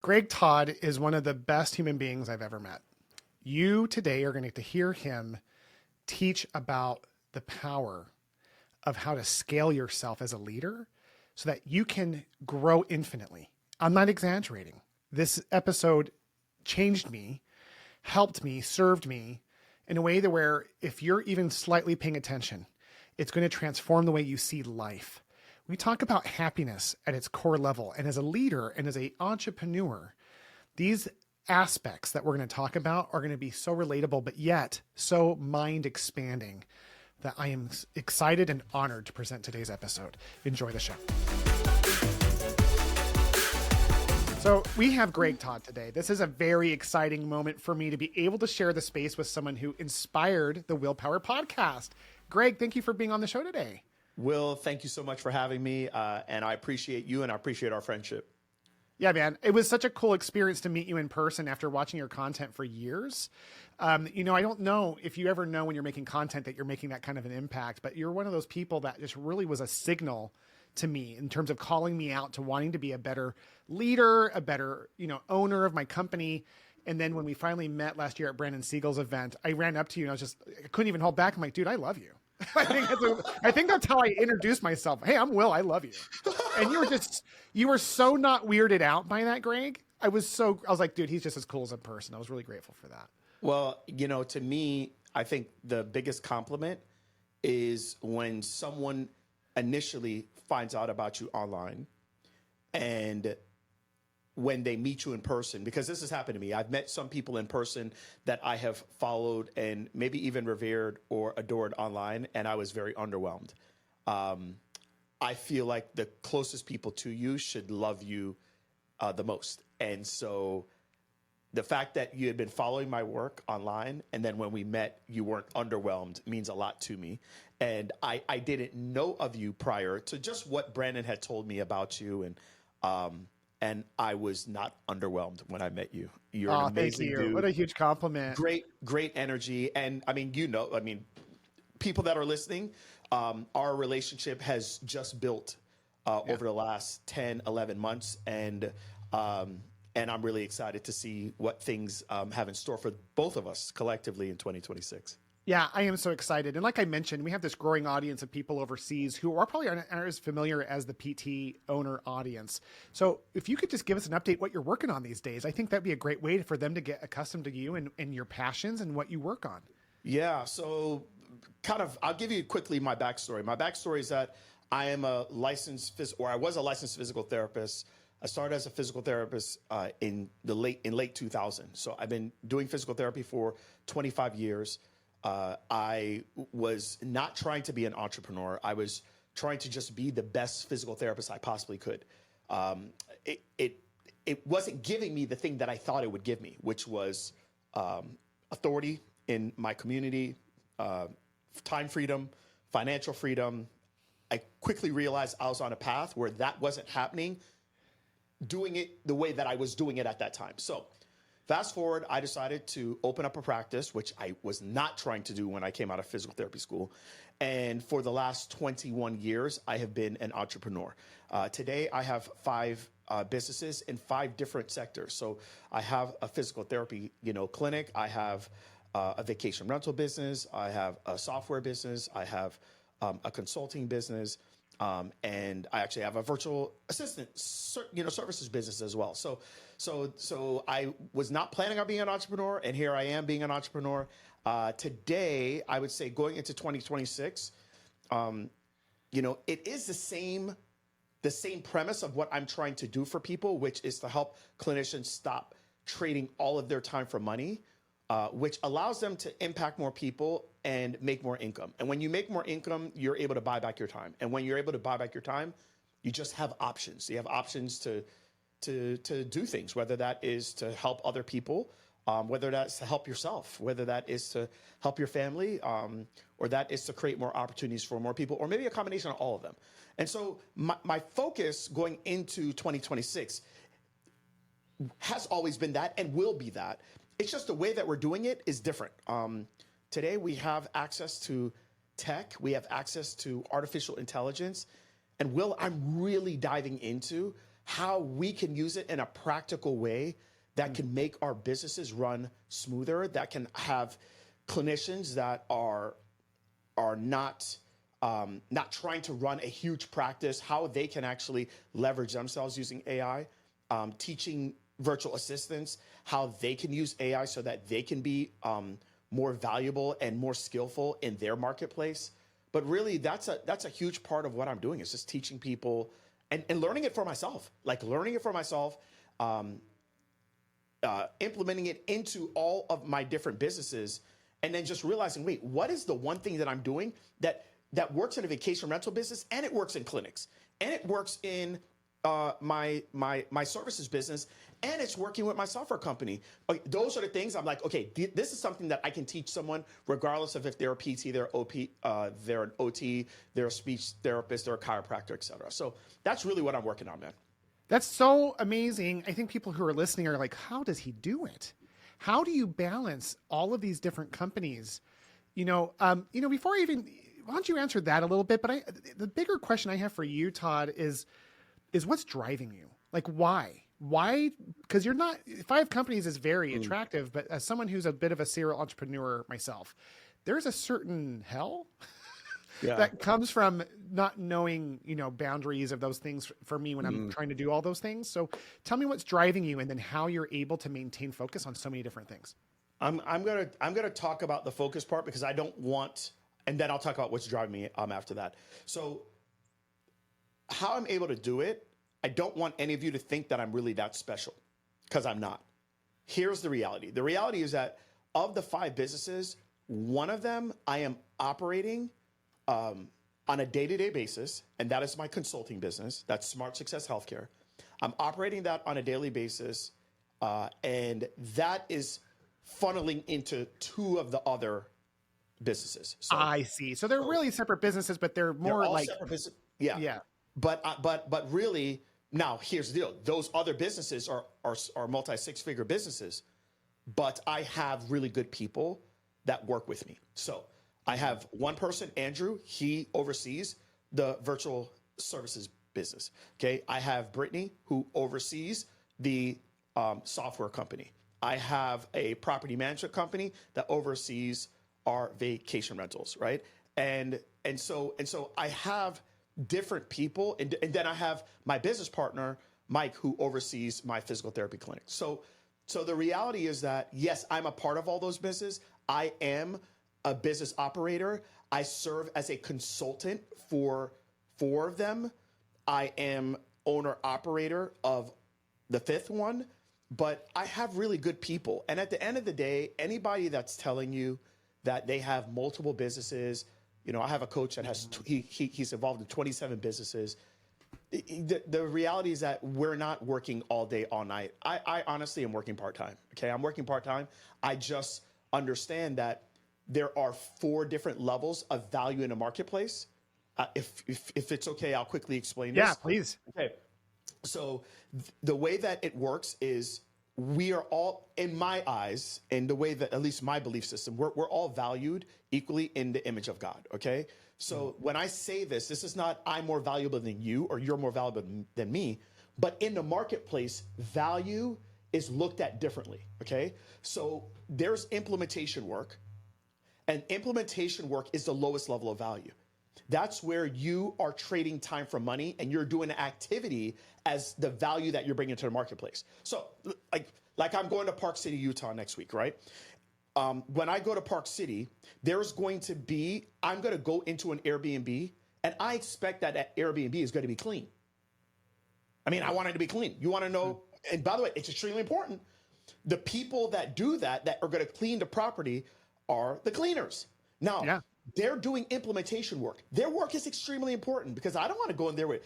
Greg Todd is one of the best human beings I've ever met. You today are going to get to hear him teach about the power of how to scale yourself as a leader so that you can grow infinitely. I'm not exaggerating. This episode changed me, helped me, served me in a way that where if you're even slightly paying attention, it's going to transform the way you see life. We talk about happiness at its core level. And as a leader and as an entrepreneur, these aspects that we're going to talk about are going to be so relatable, but yet so mind expanding that I am excited and honored to present today's episode. Enjoy the show. So we have Greg Todd today. This is a very exciting moment for me to be able to share the space with someone who inspired the Willpower podcast. Greg, thank you for being on the show today. Will, thank you so much for having me. And I appreciate you and I appreciate our friendship. Yeah, man. It was such a cool experience to meet you in person after watching your content for years. I don't know if you ever know when you're making content that you're making that kind of an impact, but you're one of those people that just really was a signal to me in terms of calling me out to wanting to be a better leader, a better, owner of my company. And then when we finally met last year at Brandon Siegel's event, I ran up to you and I couldn't even hold back. I'm like, dude, I love you. I think that's how I introduced myself. Hey, I'm Will. I love you. And you were so not weirded out by that, Greg. I was like, dude, he's just as cool as a person. I was really grateful for that. Well, to me, I think the biggest compliment is when someone initially finds out about you online and when they meet you in person, because this has happened to me. I've met some people in person that I have followed and maybe even revered or adored online, and I was very underwhelmed. I feel like the closest people to you should love you the most. And so the fact that you had been following my work online, and then when we met, you weren't underwhelmed means a lot to me. And I didn't know of you prior to just what Brandon had told me about you. And I was not underwhelmed when I met you. You're an amazing thank you. dude. What a huge compliment. Great energy. And people that are listening, our relationship has just built over the last 10, 11 months. And I'm really excited to see what things have in store for both of us collectively in 2026. Yeah, I am so excited. And like I mentioned, we have this growing audience of people overseas who are probably aren't as familiar as the PT owner audience. So if you could just give us an update what you're working on these days, I think that'd be a great way for them to get accustomed to you and your passions and what you work on. Yeah, so I'll give you quickly my backstory. My backstory is that I was a licensed physical therapist. I started as a physical therapist in late 2000. So I've been doing physical therapy for 25 years. I was not trying to be an entrepreneur. I was trying to just be the best physical therapist I possibly could. It wasn't giving me the thing that I thought it would give me, which was authority in my community, time freedom, financial freedom. I quickly realized I was on a path where that wasn't happening, doing it the way that I was doing it at that time. So fast forward, I decided to open up a practice, which I was not trying to do when I came out of physical therapy school. And for the last 21 years, I have been an entrepreneur. Today, I have 5 businesses in 5 different sectors. So I have a physical therapy, clinic. I have a vacation rental business. I have a software business. I have a consulting business. And I actually have a virtual assistant, services business as well. So I was not planning on being an entrepreneur, and here I am being an entrepreneur. Today, I would say going into 2026, it is the same premise of what I'm trying to do for people, which is to help clinicians stop trading all of their time for money, which allows them to impact more people and make more income. And when you make more income, you're able to buy back your time. And when you're able to buy back your time, you just have options. You have options to do things, whether that is to help other people, whether that's to help yourself, whether that is to help your family, or that is to create more opportunities for more people, or maybe a combination of all of them. And so my focus going into 2026 has always been that and will be that. It's just the way that we're doing it is different. Today, we have access to tech. We have access to artificial intelligence. And I'm really diving into how we can use it in a practical way that can make our businesses run smoother, that can have clinicians that are not not trying to run a huge practice, how they can actually leverage themselves using AI, teaching virtual assistants how they can use AI so that they can be more valuable and more skillful in their marketplace. But really, that's a huge part of what I'm doing, is just teaching people and learning it for myself, implementing it into all of my different businesses, and then just realizing, wait, what is the one thing that I'm doing that works in a vacation rental business, and it works in clinics, and it works in my services business, and it's working with my software company. Those are the things I'm like, okay, this is something that I can teach someone, regardless of if they're a PT, they're they're an OT, they're a speech therapist, they're a chiropractor, et cetera. So that's really what I'm working on, man. That's so amazing. I think people who are listening are like, how does he do it? How do you balance all of these different companies? Before I even, why don't you answer that a little bit? But the bigger question I have for you, Todd, is what's driving you? Like, why? Why? Because 5 companies is very attractive, but as someone who's a bit of a serial entrepreneur myself, there's a certain hell that comes from not knowing, boundaries of those things for me when I'm trying to do all those things. So tell me what's driving you, and then how you're able to maintain focus on so many different things. I'm gonna talk about the focus part, because I don't want, and then I'll talk about what's driving me after that. So how I'm able to do it, I don't want any of you to think that I'm really that special, because I'm not. Here's the reality. The reality is that of the 5 businesses, one of them I am operating on a day-to-day basis, and that is my consulting business. That's Smart Success Healthcare. I'm operating that on a daily basis, and that is funneling into 2 of the other businesses. So, I see. So they're really separate businesses, but they're more all like separate yeah. But really, now here's the deal: those other businesses are multi 6-figure businesses, but I have really good people that work with me. So I have one person, Andrew. He oversees the virtual services business. Okay, I have Brittany, who oversees the software company. I have a property management company that oversees our vacation rentals, right? And so I have different people, and then I have my business partner, Mike, who oversees my physical therapy clinic. So the reality is that, yes, I'm a part of all those businesses. I am a business operator. I serve as a consultant for 4 of them. I am owner operator of the 5th one, but I have really good people. And at the end of the day, anybody that's telling you that they have multiple businesses, I have a coach that has, he's involved in 27 businesses. The reality is that we're not working all day, all night. I honestly am working part-time. Okay. I'm working part-time. I just understand that there are 4 different levels of value in a marketplace. If it's okay, I'll quickly explain this. Yeah, please. Okay. So the way that it works is, we are all, in my eyes, and the way that, at least my belief system, we're all valued equally in the image of God, okay? So when I say this is not I'm more valuable than you or you're more valuable than me, but in the marketplace, value is looked at differently, okay? So there's implementation work, and implementation work is the lowest level of value. That's where you are trading time for money, and you're doing an activity as the value that you're bringing to the marketplace. So like I'm going to Park City, Utah next week, right? When I go to Park City, I'm going to go into an Airbnb, and I expect that Airbnb is going to be clean. I mean, I want it to be clean. You want to know, and by the way, it's extremely important. The people that do that are going to clean the property are the cleaners. Now, they're doing implementation work. Their work is extremely important, because I don't want to go in there with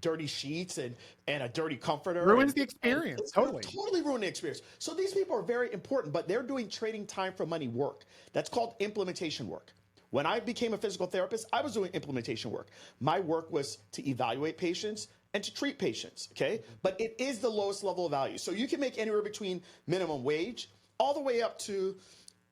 dirty sheets and a dirty comforter. Ruins the experience. Totally ruin the experience. So these people are very important, but they're doing trading time for money work. That's called implementation work. When I became a physical therapist, I was doing implementation work. My work was to evaluate patients and to treat patients, okay? But it is the lowest level of value. So you can make anywhere between minimum wage all the way up to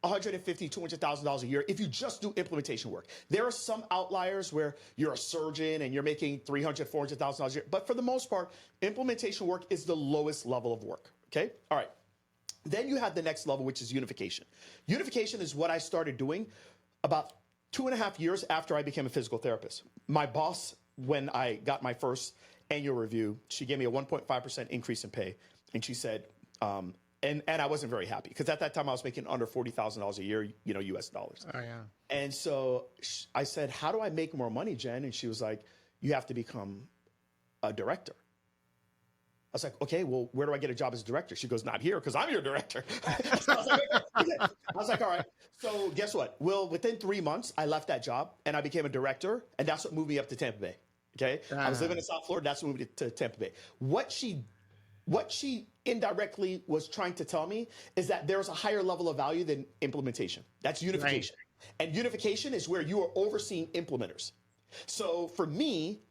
$150,000, $200,000 a year if you just do implementation work. There are some outliers where you're a surgeon and you're making $300,000, $400,000 a year. But for the most part, implementation work is the lowest level of work. Okay. All right. Then you have the next level, which is unification. Unification is what I started doing about 2.5 years after I became a physical therapist. My boss, when I got my first annual review, she gave me a 1.5% increase in pay. And she said, and I wasn't very happy because at that time I was making under $40,000 a year, US dollars. Oh, yeah. And so I said, how do I make more money, Jen? And she was like, you have to become a director. I was like, okay, well, where do I get a job as a director? She goes, not here, because I'm your director. So I was like, all right. So guess what? Well, within 3 months, I left that job and I became a director. And that's what moved me up to Tampa Bay. Okay. I was living in South Florida. That's what moved me to Tampa Bay. What she indirectly was trying to tell me is that there's a higher level of value than implementation. That's unification. Right. And unification is where you are overseeing implementers. So for me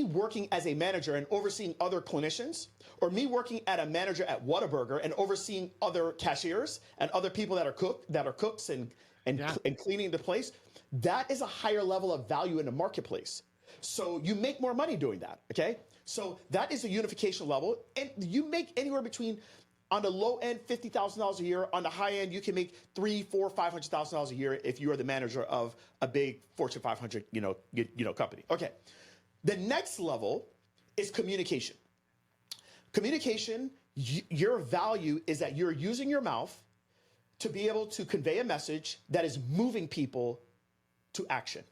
working as a manager and overseeing other clinicians, or me working at a manager at Whataburger and overseeing other cashiers and other people that are cooks and cleaning the place, that is a higher level of value in the marketplace. So you make more money doing that, okay? So that is a unification level, and you make anywhere between, on the low end, $50,000 a year. On the high end, you can make $300,000, $400,000, $500,000 a year if you are the manager of a big Fortune 500, company. Okay. The next level is communication. Communication, your value is that you're using your mouth to be able to convey a message that is moving people to action.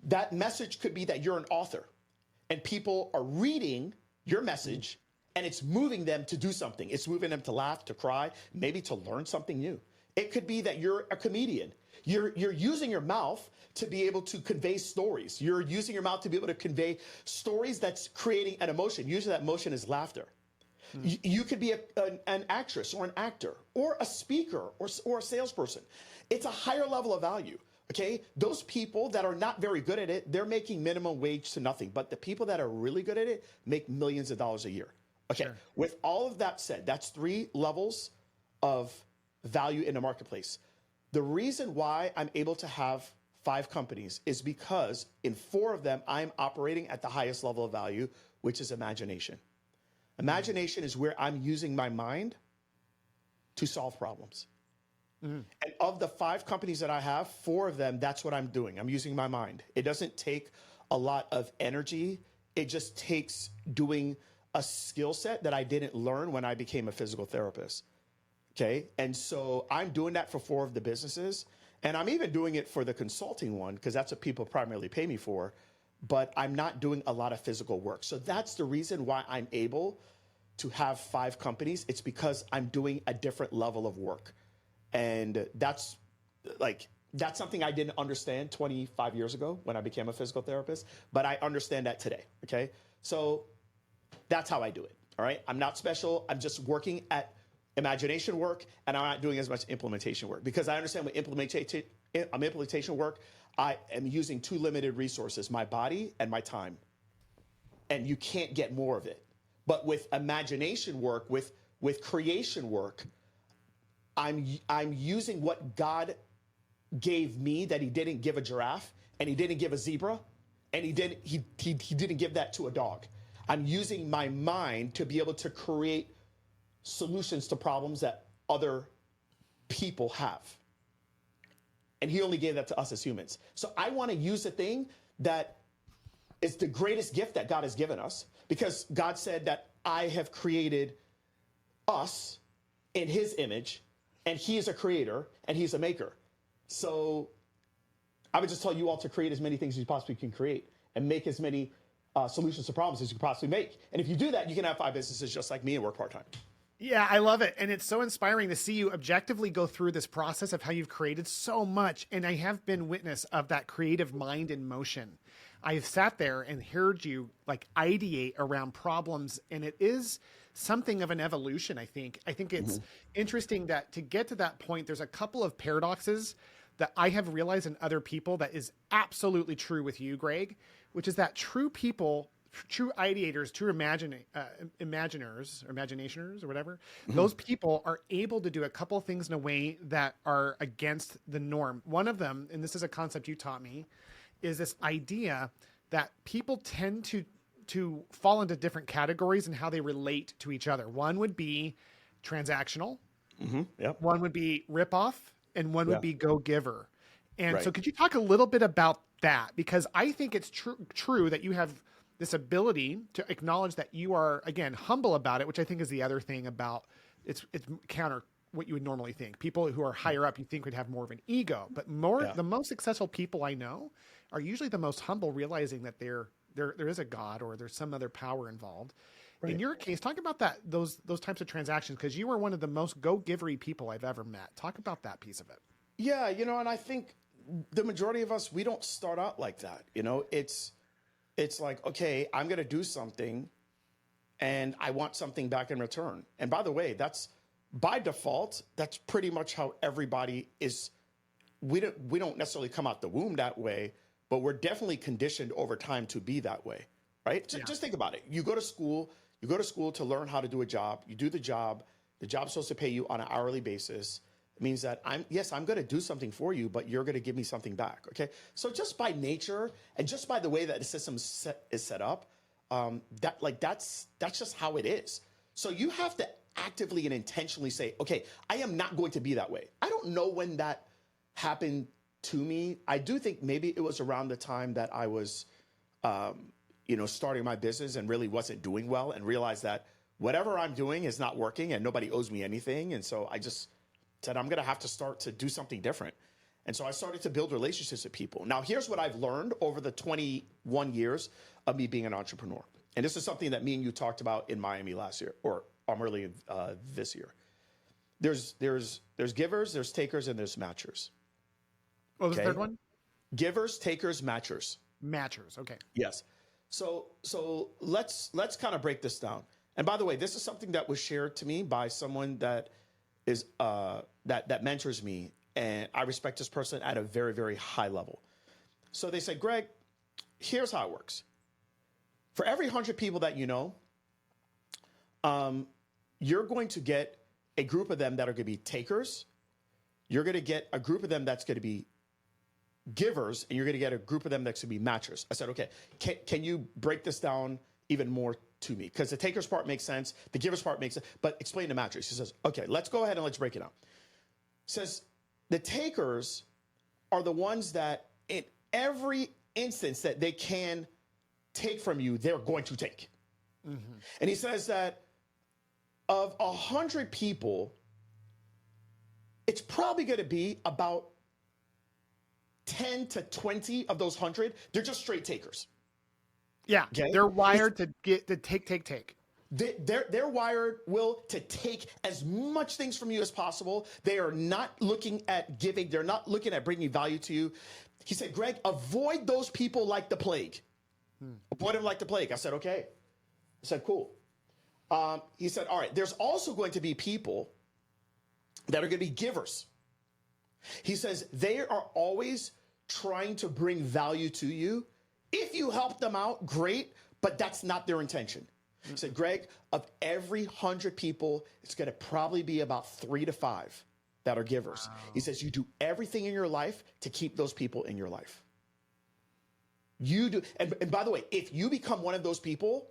That message could be that you're an author and people are reading your message and it's moving them to do something. It's moving them to laugh, to cry, maybe to learn something new. It could be that you're a comedian. You're using your mouth to be able to convey stories. You're using your mouth to be able to convey stories that's creating an emotion. Usually that emotion is laughter. You could be an actress or an actor or a speaker or a salesperson. It's a higher level of value. Okay, those people that are not very good at it, they're making minimum wage to nothing. But the people that are really good at it make millions of dollars a year. Okay, sure. With all of that said, that's 3 levels of value in the marketplace. The reason why I'm able to have 5 companies is because in 4 of them, I'm operating at the highest level of value, which is imagination. Imagination is where I'm using my mind to solve problems. And of the 5 companies that I have, 4 of them, that's what I'm doing. I'm using my mind. It doesn't take a lot of energy. It just takes doing a skill set that I didn't learn when I became a physical therapist. Okay. And so I'm doing that for 4 of the businesses. And I'm even doing it for the consulting one because that's what people primarily pay me for. But I'm not doing a lot of physical work. So that's the reason why I'm able to have 5 companies. It's because I'm doing a different level of work. And that's something I didn't understand 25 years ago when I became a physical therapist, but I understand that today. Okay. So that's how I do it. All right. I'm not special. I'm just working at imagination work and I'm not doing as much implementation work because I understand with implementation work, I am using 2 limited resources, my body and my time. And you can't get more of it. But with imagination work, with creation work, I'm using what God gave me that he didn't give a giraffe and he didn't give a zebra and he didn't give that to a dog. I'm using my mind to be able to create solutions to problems that other people have. And he only gave that to us as humans. So I want to use a thing that is the greatest gift that God has given us because God said that I have created us in his image. And he is a creator, and he's a maker. So I would just tell you all to create as many things as you possibly can create and make as many solutions to problems as you can possibly make. And if you do that, you can have 5 businesses just like me and work part-time. Yeah, I love it. And it's so inspiring to see you objectively go through this process of how you've created so much. And I have been witness of that creative mind in motion. I've sat there and heard you ideate around problems, and it is something of an evolution, I think. I think it's interesting that to get to that point, there's a couple of paradoxes that I have realized in other people that is absolutely true with you, Greg, which is that true people true ideators, true imaginers or imaginationers or whatever, those people are able to do a couple of things in a way that are against the norm. One of them, and this is a concept you taught me, is this idea that people tend to fall into different categories in how they relate to each other. One would be transactional. Yep. One would be ripoff, and one would be go-giver. And so Right. could you talk a little bit about that? Because I think it's true that you have this ability to acknowledge that you are, again, humble about it, which I think is the other thing about it's counter what you would normally think. People who are higher up, you think would have more of an ego, but the most successful people I know are usually the most humble, realizing that there is a God or there's some other power involved. Right. In your case, talk about those types of transactions, because you were one of the most go-givery people I've ever met. Talk about that piece of it. Yeah, and I think the majority of us, we don't start out like that. It's like, okay, I'm going to do something and I want something back in return. And by the way, that's by default, that's pretty much how everybody is. We don't necessarily come out the womb that way, but we're definitely conditioned over time to be that way, right? Just think about it. You go to school to learn how to do a job. You do the job's supposed to pay you on an hourly basis. It means that I'm going to do something for you, but you're going to give me something back. Okay. So just by nature and just by the way that the system is set up, that's just how it is. So you have to actively and intentionally say, okay, I am not going to be that way. I don't know when that happened to me. I do think maybe it was around the time that I was, starting my business and really wasn't doing well and realized that whatever I'm doing is not working and nobody owes me anything. And so I just said, I'm going to have to start to do something different. And so I started to build relationships with people. Now, here's what I've learned over the 21 years of me being an entrepreneur. And this is something that me and you talked about in Miami last year, or early this year. There's givers, there's takers, and there's matchers. What was the third one? Givers, takers, matchers. Matchers. Okay. Yes. So let's kind of break this down. And by the way, this is something that was shared to me by someone that is that mentors me, and I respect this person at a very, very high level. So they said, Greg, here's how it works. For every 100 people that you know, you're going to get a group of them that are going to be takers. You're going to get a group of them that's going to be givers, and you're going to get a group of them that's going to be matchers. I said, okay, can you break this down even more to me? Because the takers part makes sense. The givers part makes sense. But explain the matchers. He says, okay, let's go ahead and let's break it down. Says the takers are the ones that in every instance that they can take from you, they're going to take. Mm-hmm. And he says that of 100 people, it's probably going to be about 10 to 20 of those 100. They're just straight takers. Yeah, okay? They're wired to take. They're wired, Will, to take as much things from you as possible. They are not looking at giving. They're not looking at bringing value to you. He said, Greg, avoid those people like the plague. Avoid them like the plague. I said, okay. I said, cool. He said, all right, there's also going to be people that are going to be givers. He says they are always trying to bring value to you. If you help them out, great, but that's not their intention. He said, Greg, of every 100 people, it's going to probably be about 3 to 5 that are givers. Wow. He says you do everything in your life to keep those people in your life. You do. And by the way, if you become one of those people,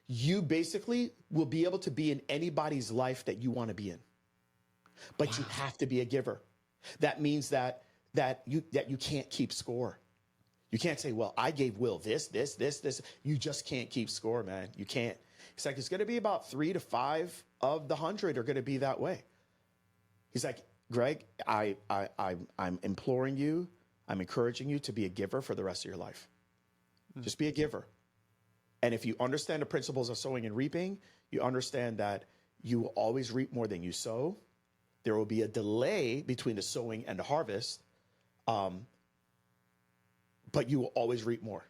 you basically will be able to be in anybody's life that you want to be in. But you have to be a giver. That means that you can't keep score. You can't say, well, I gave Will this. You just can't keep score, man. You can't. He's like, it's going to be about 3 to 5 of the 100 are going to be that way. He's like, Greg, I'm imploring you. I'm encouraging you to be a giver for the rest of your life. Just be a giver. And if you understand the principles of sowing and reaping, you understand that you will always reap more than you sow. There will be a delay between the sowing and the harvest, but you will always reap more.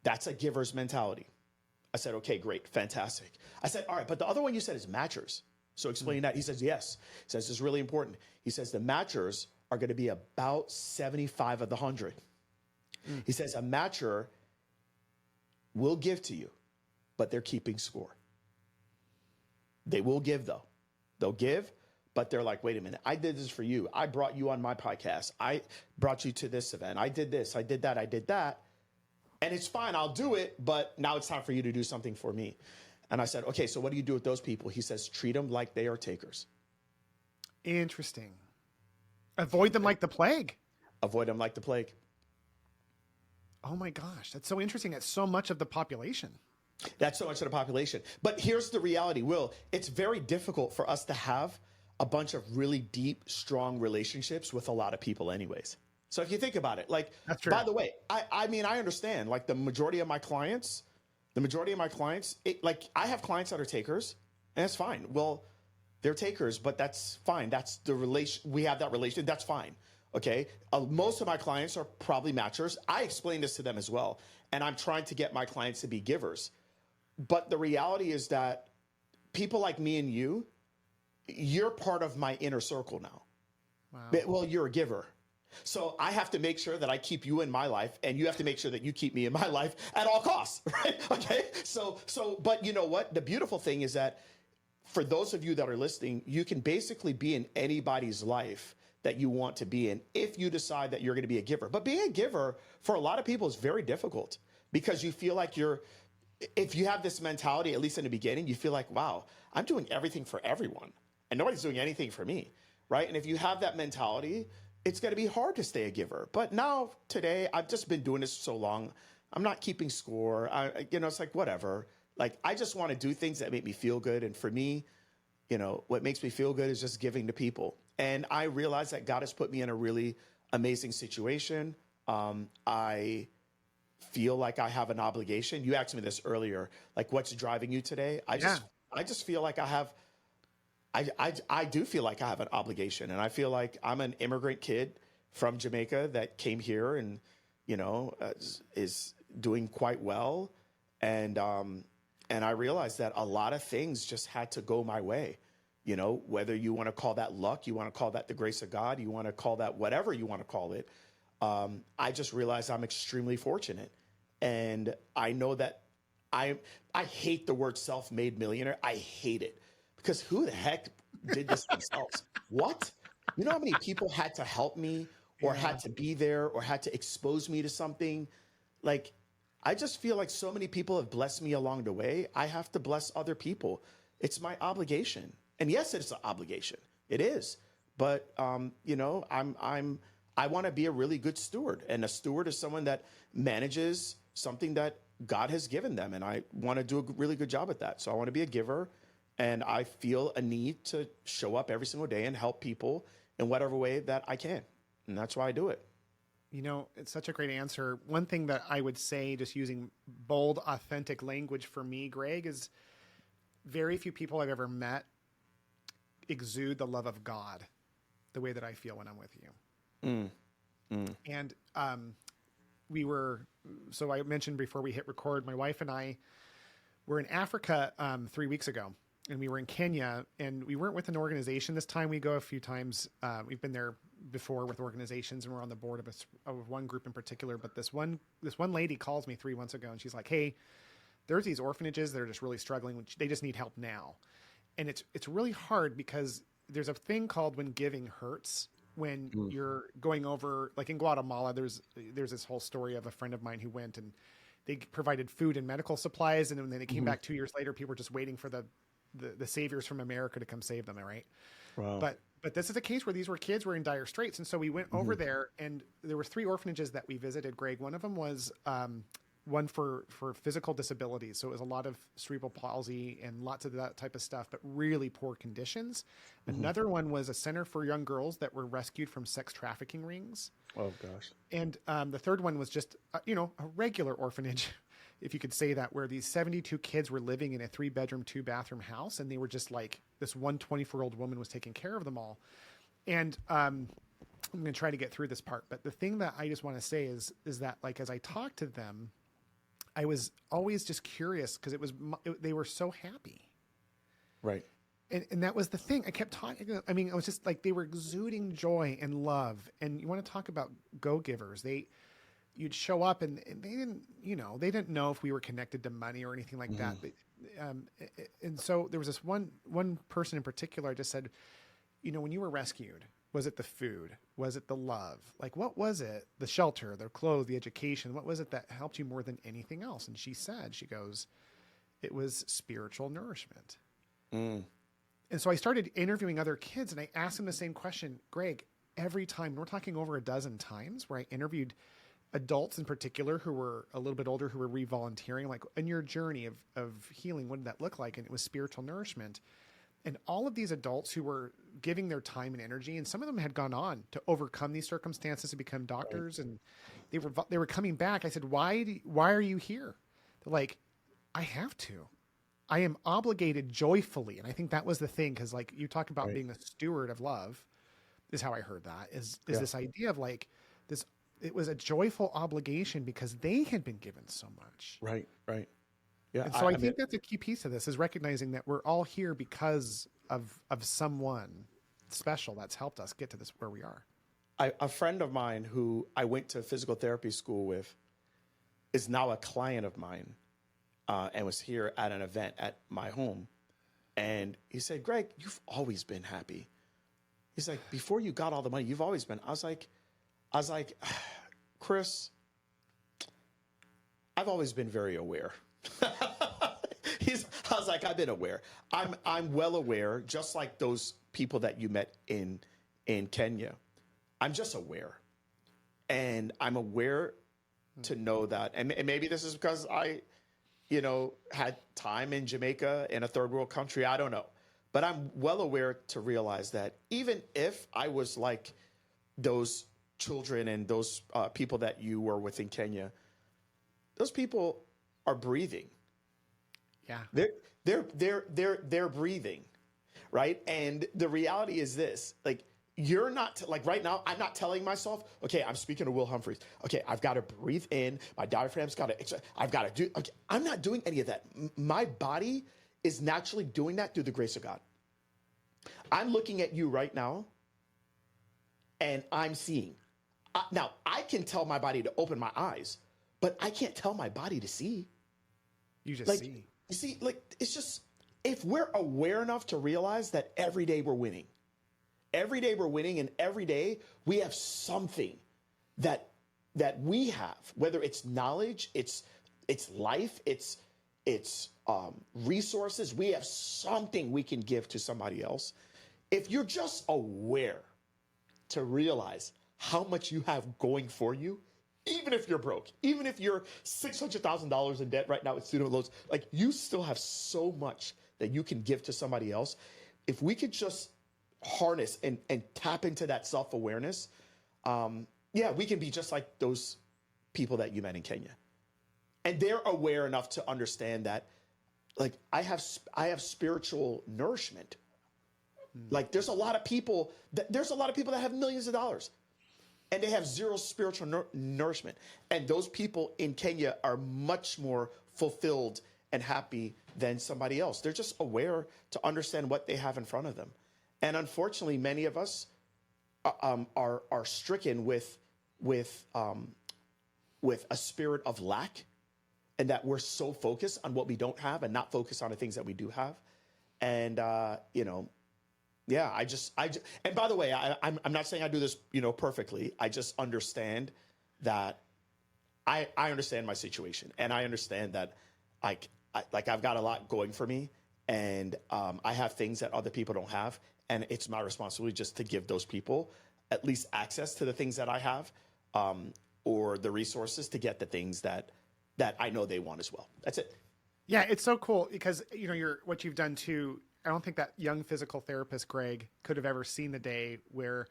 That's a giver's mentality. I said, okay, great, fantastic. I said, all right, but the other one you said is matchers. So explain that. He says, yes. He says, it's really important. He says the matchers are going to be about 75 of the 100. He says a matcher will give to you, but they're keeping score. They will give though. They'll give, but they're like, wait a minute, I did this for you. I brought you on my podcast. I brought you to this event. I did this, I did that, I did that. And it's fine, I'll do it, but now it's time for you to do something for me. And I said, okay, so what do you do with those people? He says, treat them like they are takers. Interesting. Avoid them like the plague. Avoid them like the plague. Oh my gosh, that's so interesting. That's so much of the population. That's so much of the population. But here's the reality, Will. It's very difficult for us to have a bunch of really deep, strong relationships with a lot of people anyways. So if you think about it, like, That's true. by the way, I mean, I understand, like the majority of my clients, like I have clients that are takers, and that's fine. Well, they're takers, but that's fine. That's the relation. We have that relation. That's fine. Okay. Most of my clients are probably matchers. I explain this to them as well. And I'm trying to get my clients to be givers. But the reality is that people like me and you're part of my inner circle now. Wow. Well, you're a giver. So I have to make sure that I keep you in my life, and you have to make sure that you keep me in my life at all costs, right? Okay. So, but you know what? The beautiful thing is that for those of you that are listening, you can basically be in anybody's life that you want to be in if you decide that you're going to be a giver. But being a giver for a lot of people is very difficult because you feel like if you have this mentality, at least in the beginning, you feel like, wow, I'm doing everything for everyone and nobody's doing anything for me, right? And if you have that mentality, it's going to be hard to stay a giver. But now, today, I've just been doing this so long. I'm not keeping score. It's like, whatever. Like, I just want to do things that make me feel good. And for me, what makes me feel good is just giving to people. And I realize that God has put me in a really amazing situation. I feel like I have an obligation. You asked me this earlier, like, what's driving you today? I just feel like I do feel like I have an obligation, and I feel like I'm an immigrant kid from Jamaica that came here and, is doing quite well. And I realized that a lot of things just had to go my way, whether you want to call that luck, you want to call that the grace of God, you want to call that whatever you want to call it. I just realized I'm extremely fortunate. And I know that I hate the word self-made millionaire. I hate it. Because who the heck did this themselves? What? You know how many people had to help me or had to be there or had to expose me to something? Like, I just feel like so many people have blessed me along the way. I have to bless other people. It's my obligation. And yes, it's an obligation. It is. But, I want to be a really good steward. And a steward is someone that manages something that God has given them. And I want to do a really good job at that. So I want to be a giver. And I feel a need to show up every single day and help people in whatever way that I can. And that's why I do it. It's such a great answer. One thing that I would say, just using bold, authentic language for me, Greg, is very few people I've ever met exude the love of God the way that I feel when I'm with you. And so I mentioned before we hit record, my wife and I were in Africa 3 weeks ago. And we were in Kenya, and we weren't with an organization this time. We go a few times. We've been there before with organizations, and we're on the board of one group in particular. But this one lady calls me 3 months ago, and she's like, "Hey, there's these orphanages that are just really struggling. They just need help now." And it's really hard because there's a thing called when giving hurts. When you're going over, like in Guatemala, there's this whole story of a friend of mine who went and they provided food and medical supplies, and then they came back 2 years later. People were just waiting for the saviors from America to come save them. Right. Wow. But this is a case where these kids were in dire straits. And so we went over there, and there were 3 orphanages that we visited, Greg. One of them was, one for physical disabilities. So it was a lot of cerebral palsy and lots of that type of stuff, but really poor conditions. Another one was a center for young girls that were rescued from sex trafficking rings. Oh gosh. And, the third one was just, a regular orphanage, if you could say that, where these 72 kids were living in a 3-bedroom, 2-bathroom house. And they were just like, this one 24-year-old woman was taking care of them all. And, I'm going to try to get through this part. But the thing that I just want to say is that, like, as I talked to them, I was always just curious because they were so happy. Right. And that was the thing. I kept talking. I mean, I was just like, they were exuding joy and love. And you want to talk about go-givers. you'd show up and they didn't know if we were connected to money or anything like that. But, and so there was this one person in particular. I just said, when you were rescued, was it the food? Was it the love? Like, what was it? The shelter, the clothes, the education. What was it that helped you more than anything else? And she goes, it was spiritual nourishment. And so I started interviewing other kids and I asked them the same question, Greg, every time. We're talking over a dozen times where I interviewed adults in particular who were a little bit older, who were re-volunteering, like, in your journey of healing, what did that look like? And it was spiritual nourishment. And all of these adults who were giving their time and energy, and some of them had gone on to overcome these circumstances to become doctors, and they were coming back. I said, why are you here? They're like, I have to. I am obligated joyfully. And I think that was the thing, because like you talk about being a steward of love, is how I heard that, is this idea of like this, it was a joyful obligation because they had been given so much. Right. Yeah. And so I think that's a key piece of this, is recognizing that we're all here because of someone special that's helped us get to this where we are. A friend of mine who I went to physical therapy school with is now a client of mine, and was here at an event at my home. And he said, Greg, you've always been happy. He's like, before you got all the money, you've always been. I was like, Chris, I've always been very aware. I was like, I've been aware. I'm well aware, just like those people that you met in Kenya. I'm just aware. And I'm aware to know that, and maybe this is because I, had time in Jamaica, in a third world country. I don't know. But I'm well aware to realize that even if I was like those children and those people that you were with in Kenya, those people are breathing. Yeah. They're breathing, right? And the reality is this, like, you're not like right now, I'm not telling myself, okay, I'm speaking to Will Humphreys. Okay, I've got to breathe in. My diaphragm's got to, I've got to do, okay, I'm not doing any of that. My body is naturally doing that through the grace of God. I'm looking at you right now and I'm seeing. Now, I can tell my body to open my eyes, but I can't tell my body to see. You just see. You see, like, it's just, if we're aware enough to realize that every day we're winning, and every day we have something that we have, whether it's knowledge, it's life, it's resources. We have something we can give to somebody else. If you're just aware to realize how much you have going for you, even if you're broke, even if you're $600,000 in debt right now with student loans, like, you still have so much that you can give to somebody else. If we could just harness and tap into that self-awareness, we can be just like those people that you met in Kenya. And they're aware enough to understand that, like, I have spiritual nourishment. Like, there's a lot of people that have millions of dollars and they have zero spiritual nourishment. And those people in Kenya are much more fulfilled and happy than somebody else. They're just aware to understand what they have in front of them. And unfortunately, many of us are stricken with a spirit of lack, and that we're so focused on what we don't have and not focused on the things that we do have. And and by the way, I'm not saying I do this perfectly. I just understand that I understand my situation, and I understand that I've got a lot going for me, and I have things that other people don't have. And it's my responsibility just to give those people at least access to the things that I have, or the resources to get the things that I know they want as well. That's it. Yeah, it's so cool because, what you've done too. I don't think that young physical therapist, Greg, could have ever seen the day where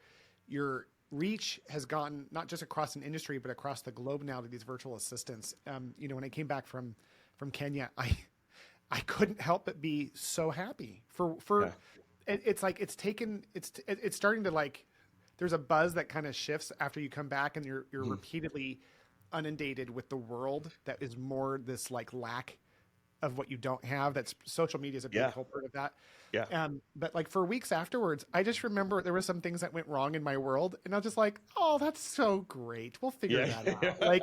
your reach has gone not just across an industry, but across the globe now to these virtual assistants. When I came back from Kenya, I couldn't help but be so happy It's like it's starting to, like, there's a buzz that kind of shifts after you come back, and you're repeatedly inundated with the world that is more this like lack of what you don't have. That's social media is a big Yeah. culprit of that. Yeah. But like for weeks afterwards, I just remember there were some things that went wrong in my world, and I was just like, "Oh, that's so great. We'll figure Yeah. that out." Like,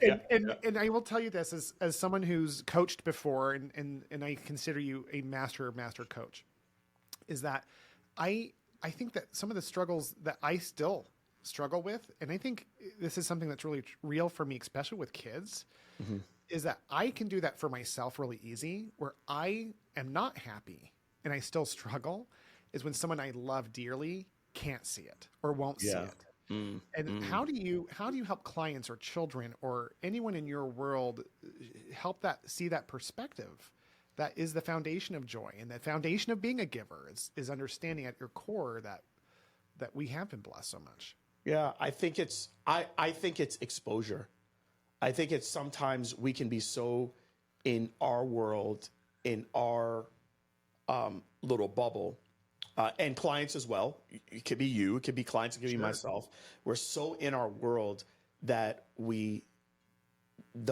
Yeah. and I will tell you this as someone who's coached before, and I consider you a master coach, is that I think that some of the struggles that I still struggle with, and I think this is something that's really real for me, especially with kids, Mm-hmm. is that I can do that for myself really easy, where I am not happy and I still struggle, is when someone I love dearly can't see it or won't see Yeah. it. And how do you help clients or children or anyone in your world help that see that perspective? That is the foundation of joy, and the foundation of being a giver is understanding at your core that we have been blessed so much. Yeah, I think it's exposure. I think it's sometimes we can be so in our world, in our little bubble, and clients as well. It could be you, it could be clients, it could be myself. We're so in our world that the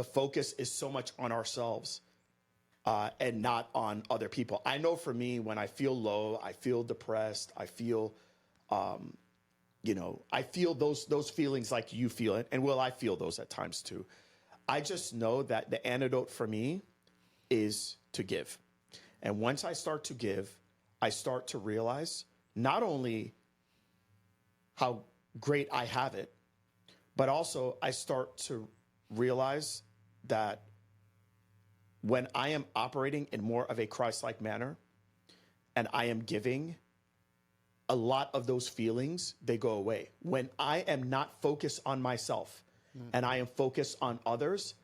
focus is so much on ourselves and not on other people. I know for me, when I feel low, I feel depressed, I feel I feel those feelings like you feel it. And I feel those at times too. I just know that the antidote for me is to give. And once I start to give, I start to realize not only how great I have it, but also I start to realize that when I am operating in more of a Christ-like manner and I am giving, a lot of those feelings, they go away. When I am not focused on myself and I am focused on others,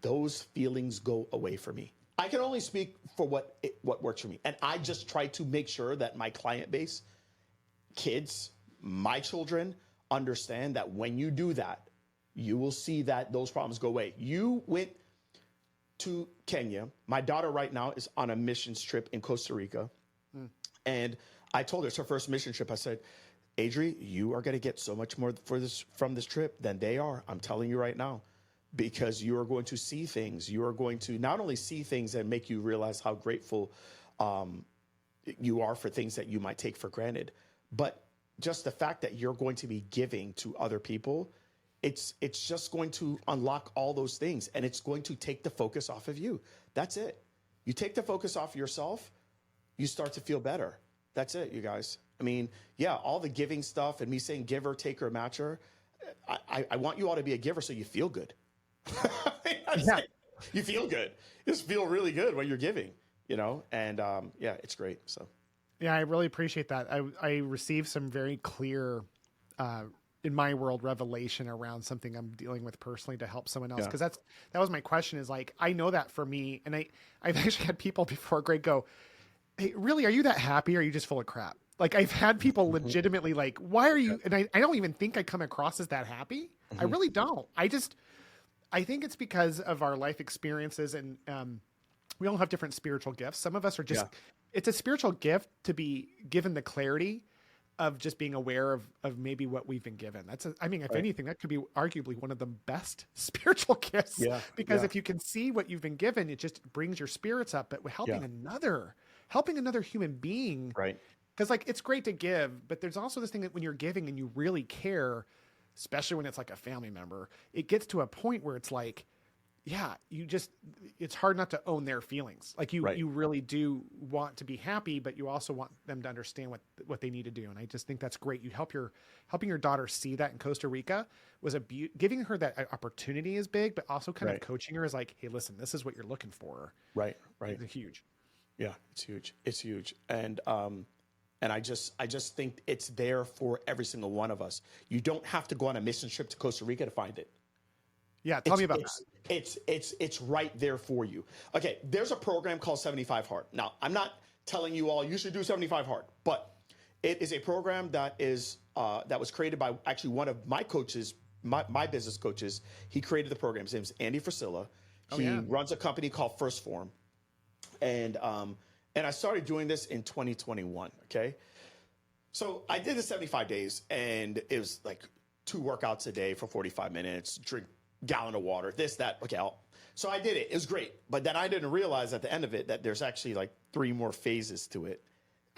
those feelings go away for me. I can only speak for what works for me. And I just try to make sure that my client base, kids, my children, understand that when you do that, you will see that those problems go away. You went to Kenya. My daughter right now is on a missions trip in Costa Rica. And I told her it's her first mission trip. I said, Adri, you are going to get so much more from this trip than they are. I'm telling you right now, because you are going to see things. You are going to not only see things that make you realize how grateful you are for things that you might take for granted, but just the fact that you're going to be giving to other people, it's just going to unlock all those things, and it's going to take the focus off of you. That's it. You take the focus off yourself, you start to feel better. That's it, you guys. I mean, yeah, all the giving stuff and me saying giver, taker, matcher, I want you all to be a giver so you feel good. Yeah. You feel good. You just feel really good when you're giving, and yeah, it's great. So, Yeah, I really appreciate that. I received some very clear, in my world, revelation around something I'm dealing with personally to help someone else. Yeah. Because that was my question, is like, I know that for me, and I've actually had people before, Greg, go, hey, really, are you that happy or are you just full of crap? Like, I've had people legitimately like, why are you, and I don't even think I come across as that happy. I really don't. I think it's because of our life experiences, and we all have different spiritual gifts. Some of us are just, it's a spiritual gift to be given the clarity of just being aware of maybe what we've been given. If anything, that could be arguably one of the best spiritual gifts. Yeah. Because if you can see what you've been given, it just brings your spirits up. But helping another human being, right. Because like, it's great to give, but there's also this thing that when you're giving and you really care, especially when it's like a family member, it gets to a point where it's like, yeah, it's hard not to own their feelings. Like you really do want to be happy, but you also want them to understand what they need to do. And I just think that's great. Helping your daughter see that in Costa Rica was giving her that opportunity is big, but also kind of coaching her is like, hey, listen, this is what you're looking for. Right. It's huge. Yeah, it's huge. It's huge. And I just think it's there for every single one of us. You don't have to go on a mission trip to Costa Rica to find it. Yeah, tell me about that. It's right there for you. Okay, there's a program called 75 Hard. Now, I'm not telling you all you should do 75 Hard, but it is a program that was created by actually one of my coaches, my business coaches. He created the program. His name is Andy Frisilla. He runs a company called First Form. And I started doing this in 2021, okay? So I did the 75 days, and it was like 2 workouts a day for 45 minutes, drink a gallon of water, this, that. Okay, So I did it. It was great. But then I didn't realize at the end of it that there's actually like 3 more phases to it.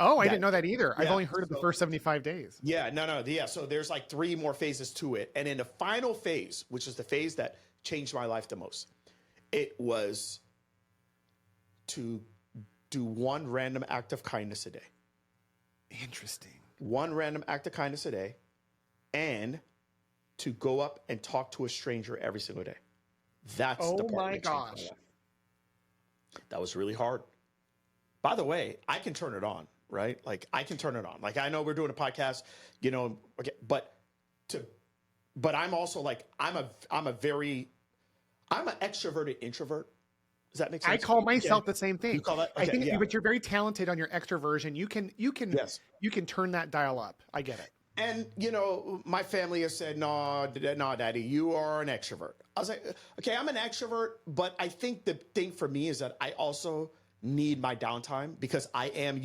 Oh, I didn't know that either. I've Yeah, only heard of the first 75 days. Yeah, no. Yeah. So there's like 3 more phases to it. And in the final phase, which is the phase that changed my life the most, it was to do 1 random act of kindness a day. Interesting. 1 random act of kindness a day, and to go up and talk to a stranger every single day. That's the part that changed my life. That was really hard. By the way, I can turn it on, right? Like I can turn it on. Like I know we're doing a podcast, you know, okay, but I'm also like I'm an extroverted introvert. Does that make sense? I call myself the same thing. You call that? Okay, I think, but you're very talented on your extroversion. You can turn that dial up. I get it. And you know, my family has said, no, Daddy, you are an extrovert. I was like, okay, I'm an extrovert, but I think the thing for me is that I also need my downtime because I am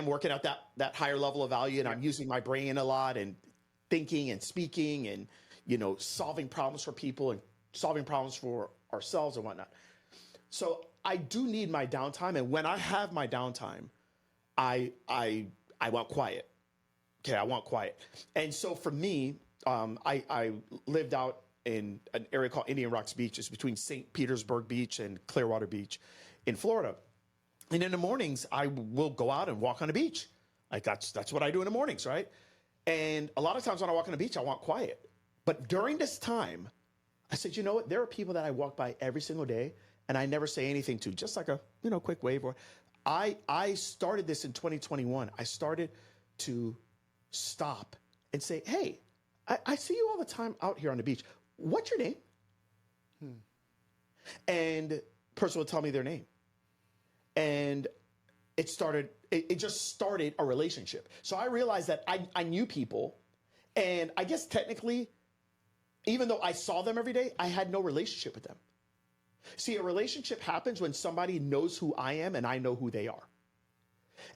working at that higher level of value, and I'm using my brain a lot and thinking and speaking and, you know, solving problems for people and solving problems for ourselves and whatnot. So I do need my downtime. And when I have my downtime, I want quiet. Okay, I want quiet. And so for me, I lived out in an area called Indian Rocks Beach. It's between St. Petersburg Beach and Clearwater Beach in Florida. And in the mornings, I will go out and walk on the beach. Like that's what I do in the mornings, right? And a lot of times when I walk on the beach, I want quiet. But during this time, I said, you know what? There are people that I walk by every single day and I never say anything to, just like a, you know, quick wave. Or I started this in 2021. I started to stop and say, hey, I see you all the time out here on the beach. What's your name? And person would tell me their name. And it just started a relationship. So I realized that I knew people, and I guess technically, even though I saw them every day, I had no relationship with them. See, a relationship happens when somebody knows who I am and I know who they are.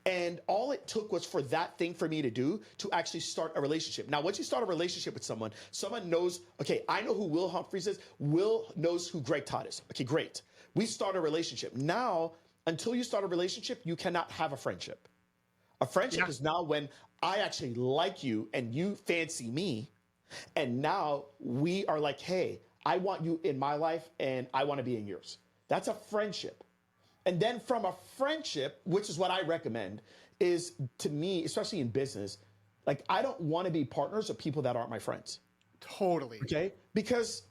And all it took was for that thing for me to do to actually start a relationship. Now, once you start a relationship with someone knows, okay, I know who Will Humphreys is. Will knows who Greg Todd is. Okay, great. We start a relationship. Now, until you start a relationship, you cannot have a friendship. A friendship is now when I actually like you and you fancy me. And now we are like, hey, I want you in my life and I want to be in yours. That's a friendship. And then from a friendship, which is what I recommend, is to me, especially in business, like I don't want to be partners with people that aren't my friends. Totally. Okay? Because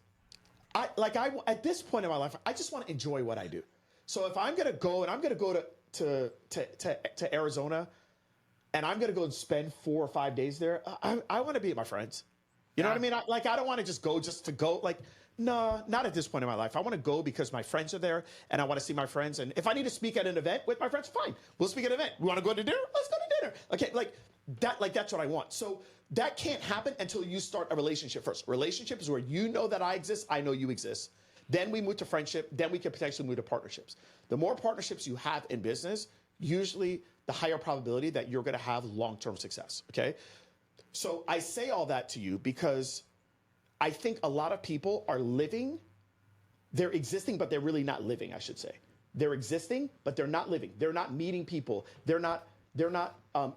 at this point in my life, I just want to enjoy what I do. So if I'm going to go and I'm going to go to Arizona and I'm going to go and spend 4 or 5 days there, I want to be with my friends. You know what I mean? I don't want to just to go. Like, no, not at this point in my life. I want to go because my friends are there and I want to see my friends. And if I need to speak at an event with my friends, fine. We'll speak at an event. We want to go to dinner? Let's go to dinner. Okay, that's what I want. So that can't happen until you start a relationship first. Relationship is where you know that I exist, I know you exist. Then we move to friendship. Then we can potentially move to partnerships. The more partnerships you have in business, usually the higher probability that you're going to have long-term success. Okay. So I say all that to you because I think a lot of people are they're existing, but they're really not living, I should say. They're existing, but they're not living. They're not meeting people. They're not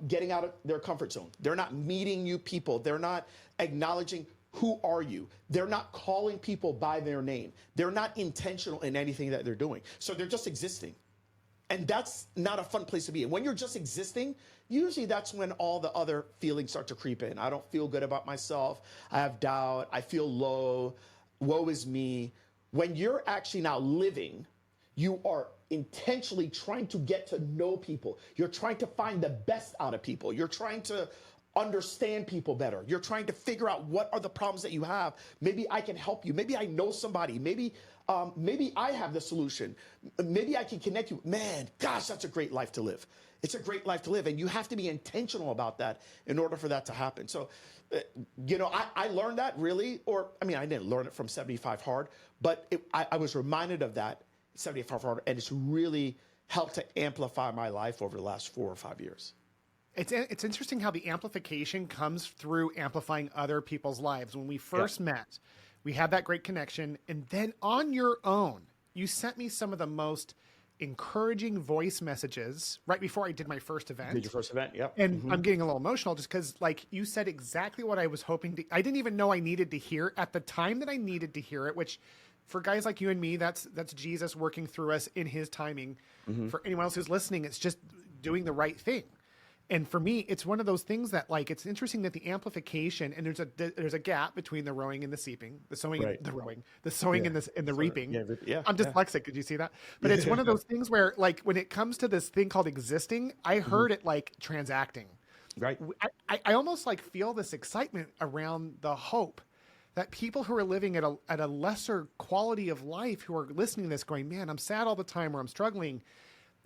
getting out of their comfort zone. They're not meeting new people. They're not acknowledging who are you. They're not calling people by their name. They're not intentional in anything that they're doing. So they're just existing. And that's not a fun place to be. And when you're just existing, usually that's when all the other feelings start to creep in. I don't feel good about myself. I have doubt. I feel low. Woe is me. When you're actually now living, you are intentionally trying to get to know people. You're trying to find the best out of people. You're trying to understand people better. You're trying to figure out what are the problems that you have. Maybe I can help you. Maybe I know somebody. Maybe I have the solution. Maybe I can connect you. Man, gosh, that's a great life to live. It's a great life to live. And you have to be intentional about that in order for that to happen. So, I learned that really, I didn't learn it from 75 Hard, but I was reminded of that 75 Hard, and it's really helped to amplify my life over the last 4 or 5 years. It's interesting how the amplification comes through amplifying other people's lives. When we first met, We had that great connection. And then on your own, you sent me some of the most encouraging voice messages right before I did my first event. Did your first event? Yep. And I'm getting a little emotional just because, like, you said exactly what I was hoping to. I didn't even know I needed to hear at the time that I needed to hear it, which for guys like you and me, that's Jesus working through us in his timing. For anyone else who's listening, it's just doing the right thing. And for me, it's one of those things that, like, it's interesting that the amplification, and there's a gap between the rowing and the seeping, the sowing, and the sowing and the reaping. I'm dyslexic. Did you see that? But it's one of those things where, like, when it comes to this thing called existing, I heard it like transacting. Right. I almost like feel this excitement around the hope that people who are living at a lesser quality of life, who are listening to this going, man, I'm sad all the time, or I'm struggling.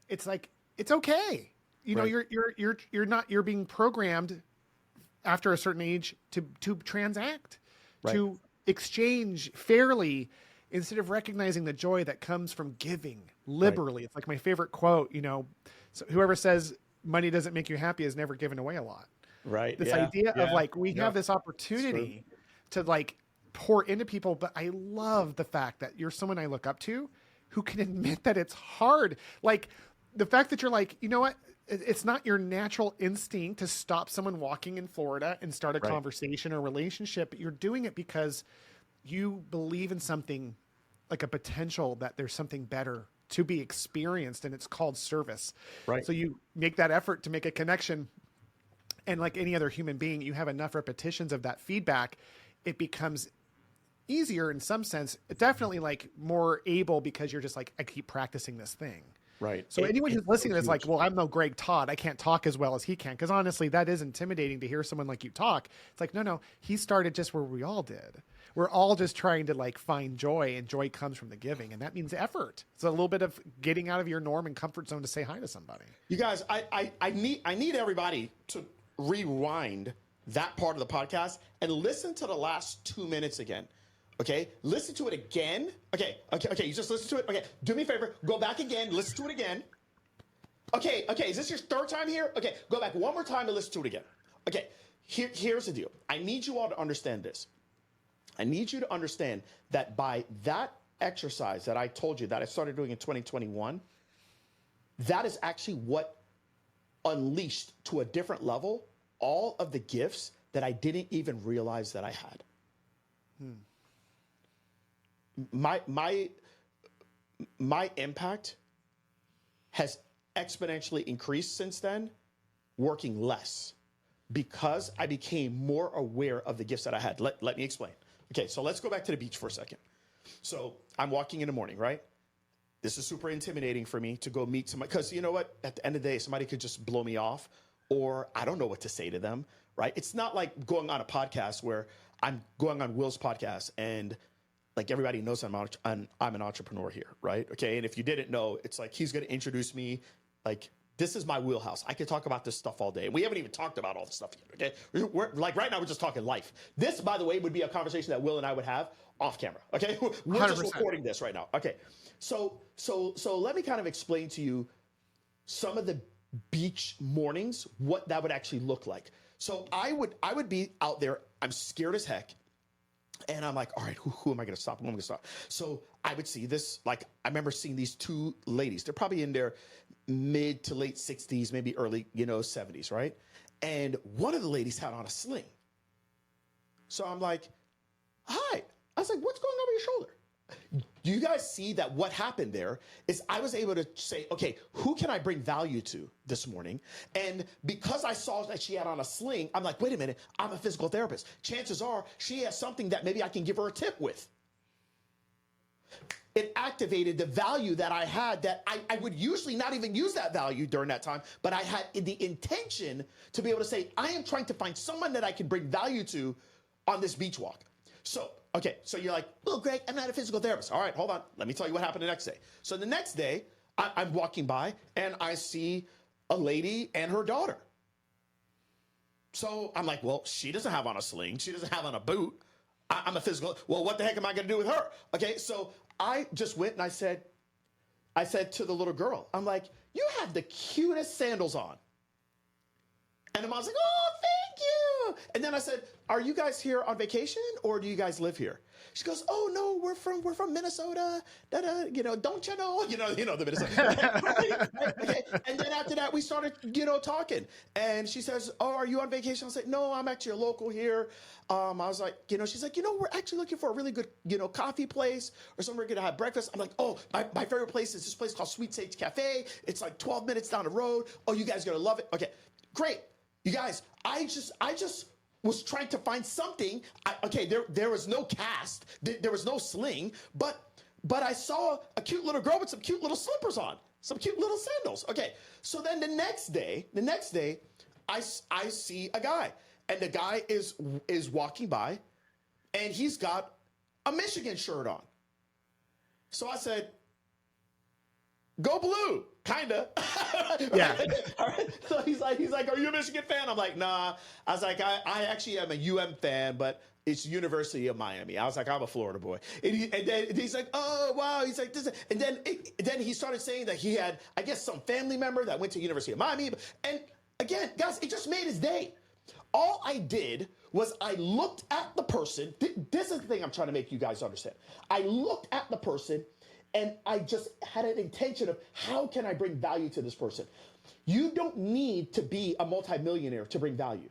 It's like, it's okay. You know, you're being programmed after a certain age to transact, to exchange fairly, instead of recognizing the joy that comes from giving liberally. It's like my favorite quote, you know, so whoever says money doesn't make you happy has never given away a lot. Right. This idea of like, we have this opportunity to like pour into people. But I love the fact that you're someone I look up to who can admit that it's hard. Like the fact that you're like, you know what? It's not your natural instinct to stop someone walking in Florida and start a conversation or relationship, but you're doing it because you believe in something, like a potential that there's something better to be experienced, and it's called service. Right. So you make that effort to make a connection, and like any other human being, you have enough repetitions of that feedback, it becomes easier in some sense, definitely like more able, because you're just like, I keep practicing this thing. Right. So anyone who's listening to this, like, well, I'm no Greg Todd, I can't talk as well as he can. Because honestly, that is intimidating to hear someone like you talk. It's like, no, he started just where we all did. We're all just trying to like find joy, and joy comes from the giving. And that means effort. It's a little bit of getting out of your norm and comfort zone to say hi to somebody. You guys, I need everybody to rewind that part of the podcast and listen to the last 2 minutes again. Okay, listen to it again. Okay, you just listen to it. Okay, do me a favor, go back again, listen to it again. Okay, is this your third time here? Okay, go back one more time and listen to it again. Okay, here's the deal. I need you all to understand this. I need you to understand that by that exercise that I told you that I started doing in 2021, that is actually what unleashed to a different level all of the gifts that I didn't even realize that I had. My impact has exponentially increased since then, working less, because I became more aware of the gifts that I had. Let me explain. Okay, so let's go back to the beach for a second. So I'm walking in the morning, right? This is super intimidating for me to go meet somebody, because you know what? At the end of the day, somebody could just blow me off, or I don't know what to say to them, right? It's not like going on a podcast where I'm going on Will's podcast and like everybody knows I'm an entrepreneur here, right? Okay, and if you didn't know, it's like he's going to introduce me. Like, this is my wheelhouse. I could talk about this stuff all day. And we haven't even talked about all the stuff yet, okay? We're like right now, we're just talking life. This, by the way, would be a conversation that Will and I would have off camera, okay? We're 100%. Just recording this right now. Okay, so let me kind of explain to you some of the beach mornings, what that would actually look like. So I would be out there. I'm scared as heck. And I'm like, all right, who am I going to stop? Who am I going to stop? So I would see this, like, I remember seeing these two ladies. They're probably in their mid to late 60s, maybe early, 70s, right? And one of the ladies had on a sling. So I'm like, hi. I was like, what's going on with your shoulder? Do you guys see that what happened there is I was able to say, okay, who can I bring value to this morning? And because I saw that she had on a sling, I'm like, wait a minute, I'm a physical therapist. Chances are she has something that maybe I can give her a tip with. It activated the value that I had that I would usually not even use that value during that time, but I had the intention to be able to say, I am trying to find someone that I can bring value to on this beach walk. So, okay, so you're like, well, Greg, I'm not a physical therapist. All right, hold on. Let me tell you what happened the next day. So the next day, I'm walking by and I see a lady and her daughter. So I'm like, well, she doesn't have on a sling. She doesn't have on a boot. I'm a physical. Well, what the heck am I going to do with her? Okay, so I just went and I said to the little girl, I'm like, you have the cutest sandals on. And the mom's like, oh, thank oh. And then I said, are you guys here on vacation or do you guys live here? She goes, oh no, we're from Minnesota. Da, da, don't you know? The Minnesota. Okay. And then after that, we started, talking. And she says, oh, are you on vacation? I was like, no, I'm actually a local here. I was like, she's like, we're actually looking for a really good, coffee place or somewhere we're going to have breakfast. I'm like, oh, my favorite place is this place called Sweet Sage Cafe. It's like 12 minutes down the road. Oh, you guys are going to love it. Okay, great. You guys, I just was trying to find something. There was no cast, there was no sling, but I saw a cute little girl with some cute little slippers on, some cute little sandals. Okay, so then the next day, I see a guy, and the guy is walking by, and he's got a Michigan shirt on. So I said, go Blue, kinda. Yeah. All right. So he's like, are you a Michigan fan? I'm like, nah. I was like, I actually am a UM fan, but it's University of Miami. I was like, I'm a Florida boy. And then he's like, oh wow. He's like this, and then he started saying that he had, I guess, some family member that went to University of Miami. And again, guys, it just made his day. All I did was I looked at the person. This is the thing I'm trying to make you guys understand. I looked at the person, and I just had an intention of how can I bring value to this person? You don't need to be a multimillionaire to bring value.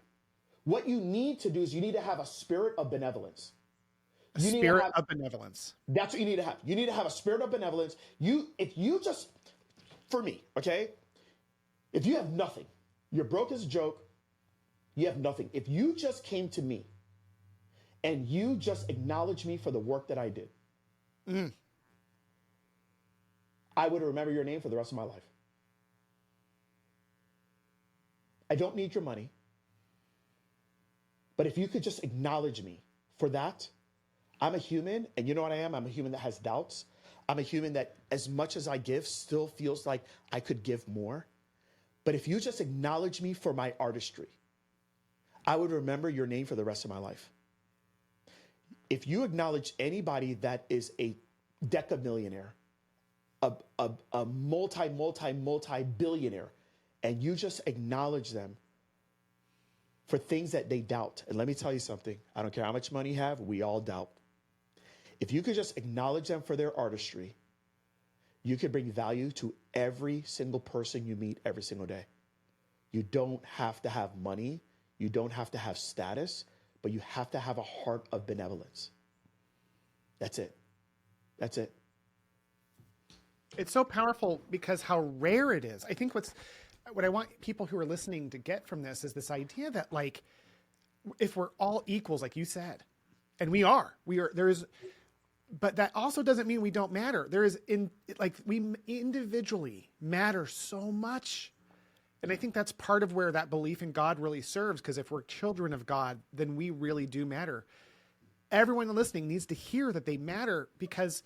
What you need to do is you need to have a spirit of benevolence. Spirit of benevolence. That's what you need to have. You need to have a spirit of benevolence. For me, okay? If you have nothing, you're broke as a joke, you have nothing. If you just came to me and you just acknowledged me for the work that I did, I would remember your name for the rest of my life. I don't need your money. But if you could just acknowledge me for that, I'm a human, and you know what I am? I'm a human that has doubts. I'm a human that, as much as I give, still feels like I could give more. But if you just acknowledge me for my artistry, I would remember your name for the rest of my life. If you acknowledge anybody that is a decamillionaire, a multi-billionaire, and you just acknowledge them for things that they doubt. And let me tell you something. I don't care how much money you have. We all doubt. If you could just acknowledge them for their artistry, you could bring value to every single person you meet every single day. You don't have to have money. You don't have to have status, but you have to have a heart of benevolence. That's it. That's it. It's so powerful because how rare it is. I think what I want people who are listening to get from this is this idea that, like, if we're all equals, like you said, and we are, but that also doesn't mean we don't matter. We individually matter so much. And I think that's part of where that belief in God really serves. Because if we're children of God, then we really do matter. Everyone listening needs to hear that they matter, because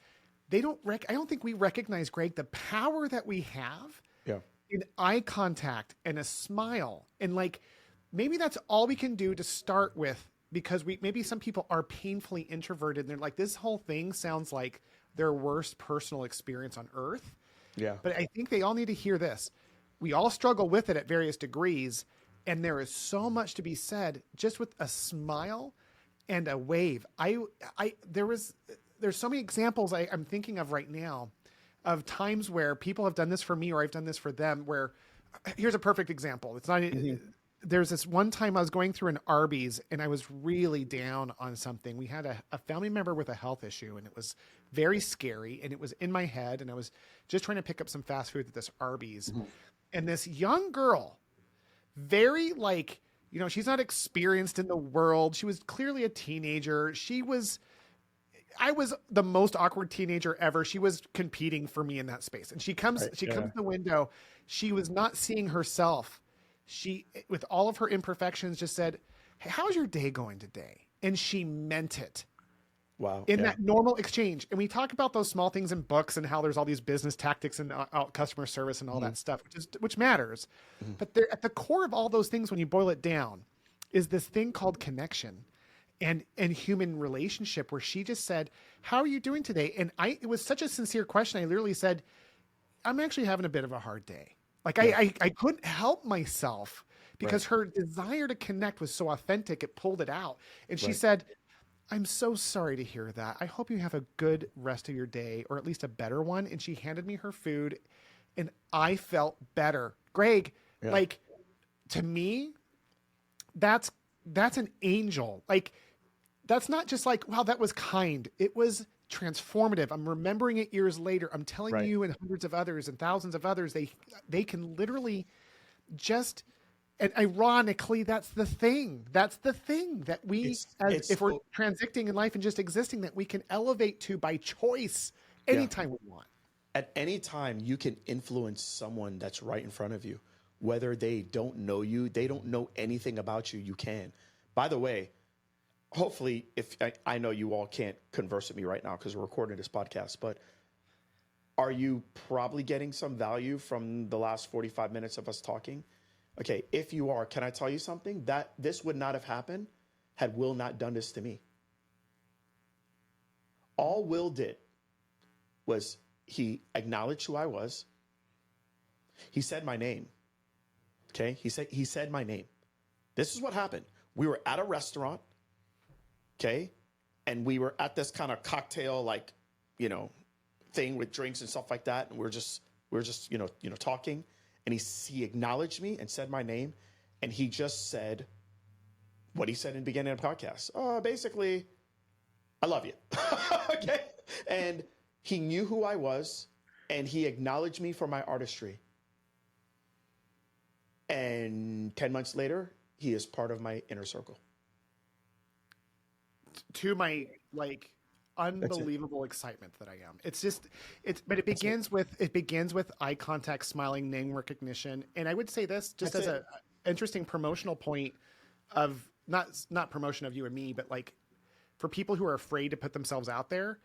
I don't think we recognize, Greg, the power that we have in eye contact and a smile. And like, maybe that's all we can do to start with, because maybe some people are painfully introverted and they're like, this whole thing sounds like their worst personal experience on earth. Yeah. But I think they all need to hear this. We all struggle with it at various degrees. And there is so much to be said just with a smile and a wave. There's so many examples I'm thinking of right now of times where people have done this for me or I've done this for them, where here's a perfect example. It's not, there's this one time I was going through an Arby's and I was really down on something. We had a family member with a health issue, and it was very scary, and it was in my head, and I was just trying to pick up some fast food at this Arby's. And this young girl, very she's not experienced in the world. She was clearly a teenager. I was the most awkward teenager ever. She was competing for me in that space. And she comes to the window. She was not seeing herself. She, with all of her imperfections, just said, hey, how's your day going today? And she meant it. Wow. In that normal exchange. And we talk about those small things in books and how there's all these business tactics and customer service and all that stuff, which matters. But at the core of all those things, when you boil it down, is this thing called connection and human relationship, where she just said, how are you doing today? And it was such a sincere question. I literally said, I'm actually having a bit of a hard day. I couldn't help myself, because her desire to connect was so authentic. It pulled it out. And she Right. said, I'm so sorry to hear that. I hope you have a good rest of your day, or at least a better one. And she handed me her food and I felt better. Greg, Yeah. like, to me, that's an angel. Like, that's not just like, wow, that was kind. It was transformative. I'm remembering it years later. I'm telling Right. you and hundreds of others and thousands of others, they can literally just, and ironically, that's the thing. That's the thing that we, It's if we're so, transacting in life and just existing, that we can elevate to by choice yeah. anytime we want. At any time, you can influence someone that's right in front of you. Whether they don't know you, they don't know anything about you, you can. By the way, hopefully, if I know you all can't converse with me right now because we're recording this podcast, but are you probably getting some value from the last 45 minutes of us talking? Okay, if you are, can I tell you something? That this would not have happened had Will not done this to me. All Will did was he acknowledged who I was. He said my name. Okay, he said my name. This is what happened. We were at a restaurant, okay, and we were at this kind of cocktail like, thing with drinks and stuff like that, and we're just talking, and he acknowledged me and said my name, and he just said what he said in the beginning of the podcast. Basically, I love you. Okay, and he knew who I was, and he acknowledged me for my artistry. And 10 months later, he is part of my inner circle. To my unbelievable excitement that I am. But it begins with eye contact, smiling, name recognition. And I would say this just That's as it. a interesting promotional point of not promotion of you and me, but like for people who are afraid to put themselves out there.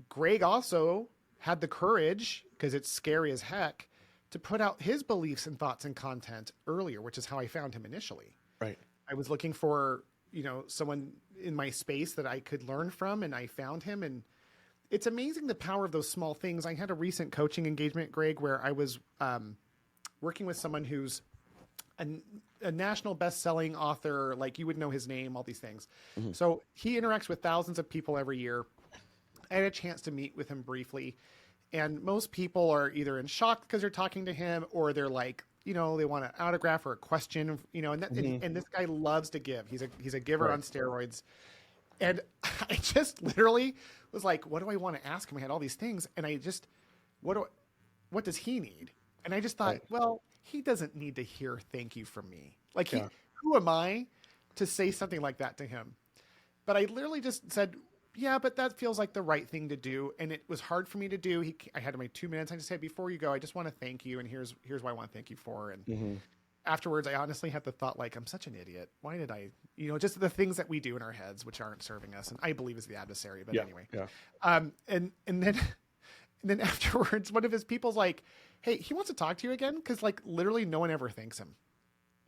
Greg also had the courage, because it's scary as heck, to put out his beliefs and thoughts and content earlier, which is how I found him initially. Right. I was looking for, someone in my space that I could learn from, and I found him. And it's amazing the power of those small things. I had a recent coaching engagement, Greg, where I was working with someone who's a national best-selling author, like you would know his name, all these things. Mm-hmm. So he interacts with thousands of people every year. I had a chance to meet with him briefly, and most people are either in shock because they're talking to him, or they're like, they want an autograph or a question, and this guy loves to give. He's a giver on steroids. And I just literally was like, what do I want to ask him? I had all these things, and I just, what does he need? And I just thought, well, he doesn't need to hear thank you from me. Like, who am I to say something like that to him? But I literally just said, yeah, but that feels like the right thing to do. And it was hard for me to do. I had my 2 minutes. I just said, before you go, I just want to thank you. And here's what I want to thank you for. And afterwards, I honestly had the thought, like, I'm such an idiot. Why did I, just the things that we do in our heads, which aren't serving us. And I believe is the adversary, but anyway. Yeah. And then afterwards, one of his people's like, hey, he wants to talk to you again. Cause like literally no one ever thanks him.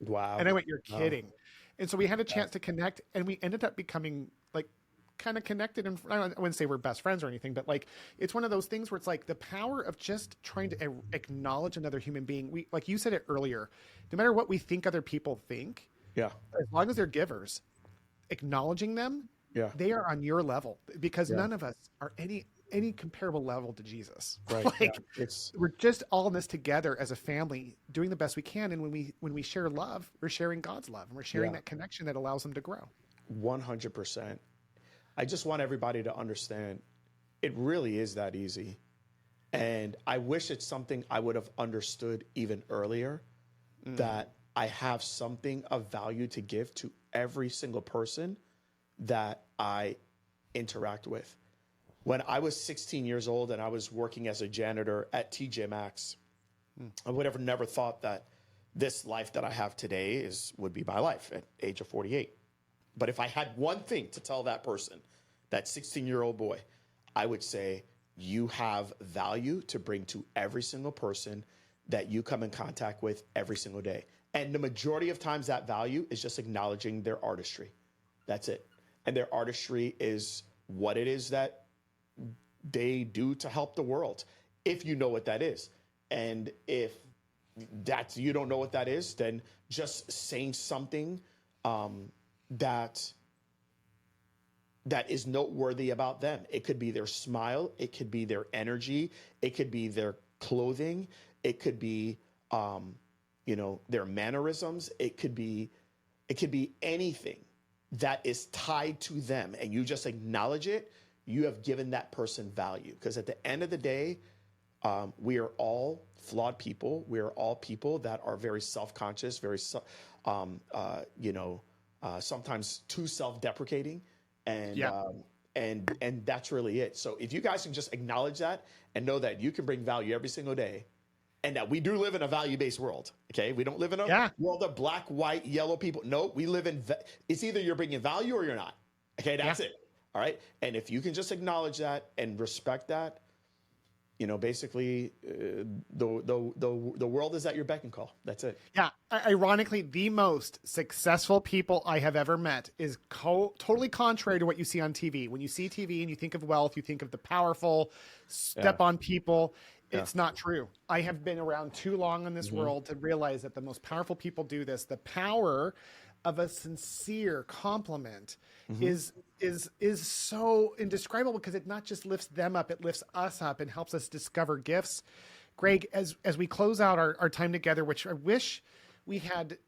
Wow. And I went, you're kidding. And so we had a chance to connect, and we ended up becoming like kind of connected. And I wouldn't say we're best friends or anything, but like, it's one of those things where it's like the power of just trying to acknowledge another human being. We, like you said it earlier, no matter what we think other people think, as long as they're givers, acknowledging them, they are on your level, because none of us are any comparable level to Jesus. Right. Like we're just all in this together as a family, doing the best we can. And when we share love, we're sharing God's love, and we're sharing that connection that allows them to grow. 100%. I just want everybody to understand it really is that easy. And I wish it's something I would have understood even earlier, that I have something of value to give to every single person that I interact with. When I was 16 years old and I was working as a janitor at TJ Maxx, I would have never thought that this life that I have today would be my life at age of 48. But if I had one thing to tell that person, that 16-year-old boy, I would say, you have value to bring to every single person that you come in contact with every single day. And the majority of times that value is just acknowledging their artistry. That's it. And their artistry is what it is that they do to help the world, if you know what that is. And if that you don't know what that is, then just saying something that is noteworthy about them. It could be their smile, it could be their energy, it could be their clothing, it could be their mannerisms, it could be anything that is tied to them, and you just acknowledge it. You have given that person value, because at the end of the day, we are all flawed people. We are all people that are very self-conscious, very sometimes too self-deprecating, and and that's really it. So if you guys can just acknowledge that and know that you can bring value every single day, and that we do live in a value-based world. Okay, we don't live in a world of black, white, yellow people. No, we live in. It's either you're bringing value or you're not. Okay, that's it. All right, and if you can just acknowledge that and respect that, basically, the world is at your beck and call. That's it. Yeah. Ironically, the most successful people I have ever met is totally contrary to what you see on TV. When you see TV and you think of wealth, you think of the powerful, step on people. It's not true. I have been around too long in this world to realize that the most powerful people do this. The power of a sincere compliment is so indescribable, because it not just lifts them up, it lifts us up and helps us discover gifts. Greg, as we close out our time together, which I wish we had,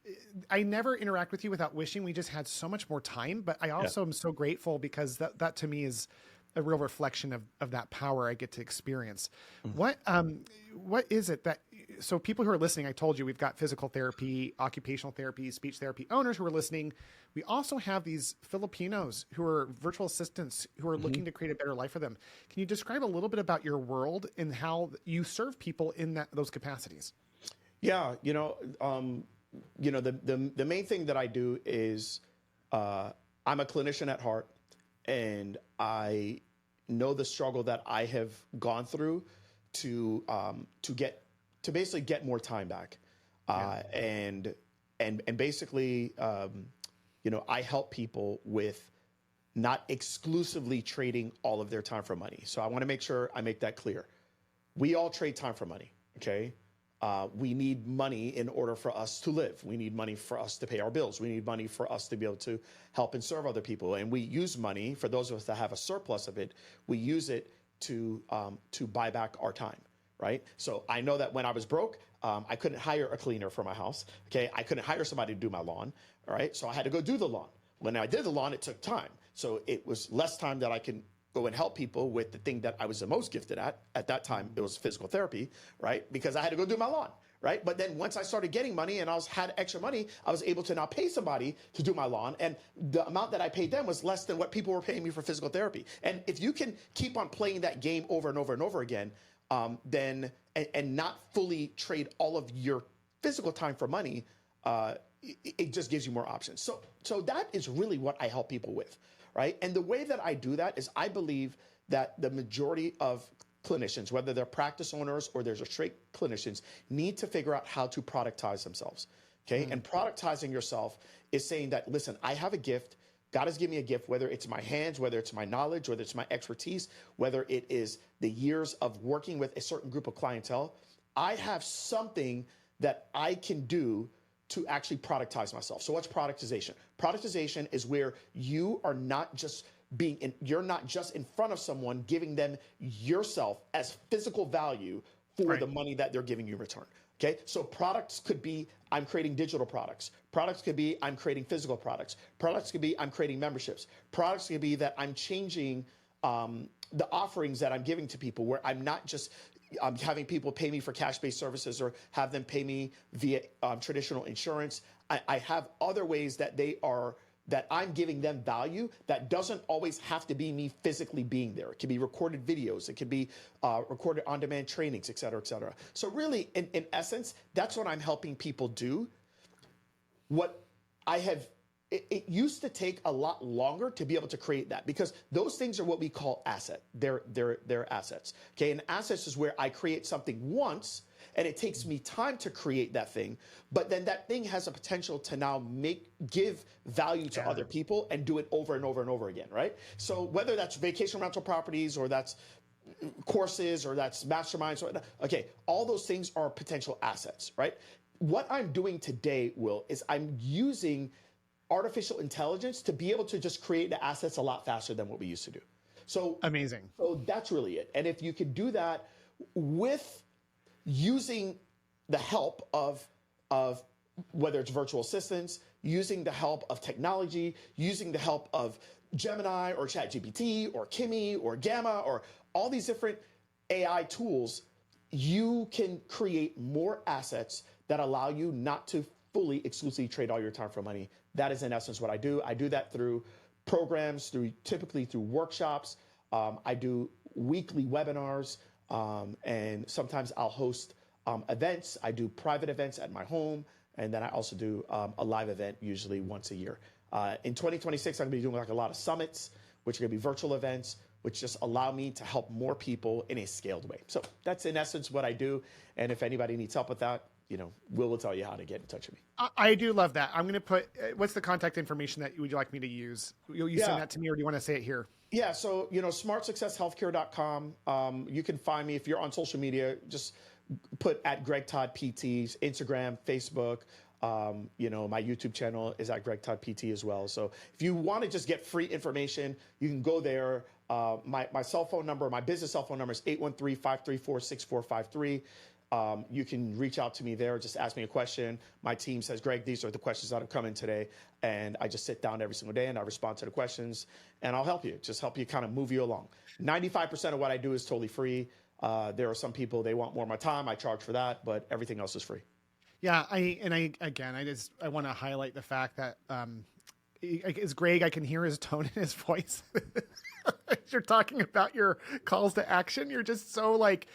I never interact with you without wishing we just had so much more time, but I also am so grateful, because that to me is a real reflection of that power I get to experience. What is it that, so people who are listening, I told you we've got physical therapy, occupational therapy, speech therapy owners who are listening. We also have these Filipinos who are virtual assistants who are looking to create a better life for them. Can you describe a little bit about your world and how you serve people in those capacities? Yeah, the main thing that I do is I'm a clinician at heart, and I know the struggle that I have gone through to basically get more time back, and basically, I help people with not exclusively trading all of their time for money. So I want to make sure I make that clear. We all trade time for money. Okay. We need money in order for us to live. We need money for us to pay our bills. We need money for us to be able to help and serve other people. And we use money, for those of us that have a surplus of it, we use it to buy back our time, right? So I know that when I was broke, I couldn't hire a cleaner for my house. Okay, I couldn't hire somebody to do my lawn. All right, so I had to go do the lawn. When I did the lawn, it took time. So it was less time that I can go and help people with the thing that I was the most gifted at. At that time, it was physical therapy, right? Because I had to go do my lawn, right? But then once I started getting money and had extra money, I was able to now pay somebody to do my lawn. And the amount that I paid them was less than what people were paying me for physical therapy. And if you can keep on playing that game over and over and over again, then not fully trade all of your physical time for money, it just gives you more options. So that is really what I help people with. Right. And the way that I do that is I believe that the majority of clinicians, whether they're practice owners or they're straight clinicians, need to figure out how to productize themselves. Okay. And productizing yourself is saying that, listen, I have a gift. God has given me a gift, whether it's my hands, whether it's my knowledge, whether it's my expertise, whether it is the years of working with a certain group of clientele. I have something that I can do to actually productize myself. So what's productization? Productization is where you are not just you're not just in front of someone giving them yourself as physical value for the money that they're giving you in return. Okay, so products could be I'm creating digital products. Products could be I'm creating physical products. Products could be I'm creating memberships. Products could be that I'm changing the offerings that I'm giving to people, where I'm not just having people pay me for cash-based services or have them pay me via traditional insurance. I have other ways that I'm giving them value that doesn't always have to be me physically being there. It could be recorded videos. It could be recorded on-demand trainings, et cetera, et cetera. So really, in essence, that's what I'm helping people do. It used to take a lot longer to be able to create that, because those things are what we call asset. They're assets. Okay, and assets is where I create something once, and it takes me time to create that thing, but then that thing has a potential to now give value to other people and do it over and over and over again, right? So whether that's vacation rental properties or that's courses or that's masterminds. Okay, all those things are potential assets, right? What I'm doing today, Will, is I'm using artificial intelligence to be able to just create the assets a lot faster than what we used to do. So Amazing. So that's really it. And if you could do that with using the help of whether it's virtual assistants, using the help of technology, using the help of Gemini or ChatGPT or Kimi or Gamma or all these different AI tools, you can create more assets that allow you not to fully exclusively trade all your time for money. That is in essence what I do. I do that through programs, typically through workshops. I do weekly webinars, and sometimes I'll host events. I do private events at my home, and then I also do a live event usually once a year. In 2026, I'm going to be doing like a lot of summits, which are going to be virtual events, which just allow me to help more people in a scaled way. So that's in essence what I do. And if anybody needs help with that, Will tell you how to get in touch with me. I do love that. I'm going to put, what's the contact information that would you like me to use? Will you send that to me, or do you want to say it here? Yeah. So, smartsuccesshealthcare.com. You can find me if you're on social media, just put at Greg Todd PTs, Instagram, Facebook. My YouTube channel is at Greg Todd PT as well. So if you want to just get free information, you can go there. My cell phone number, my business cell phone number is 813-534-6453. You can reach out to me there. Just ask me a question. My team says, Greg, these are the questions that have come in today. And I just sit down every single day and I respond to the questions, and I'll help you, kind of move you along. 95% of what I do is totally free. There are some people, they want more of my time. I charge for that, but everything else is free. Yeah. I want to highlight the fact that, as Greg, I can hear his tone in his voice. As you're talking about your calls to action, you're just so like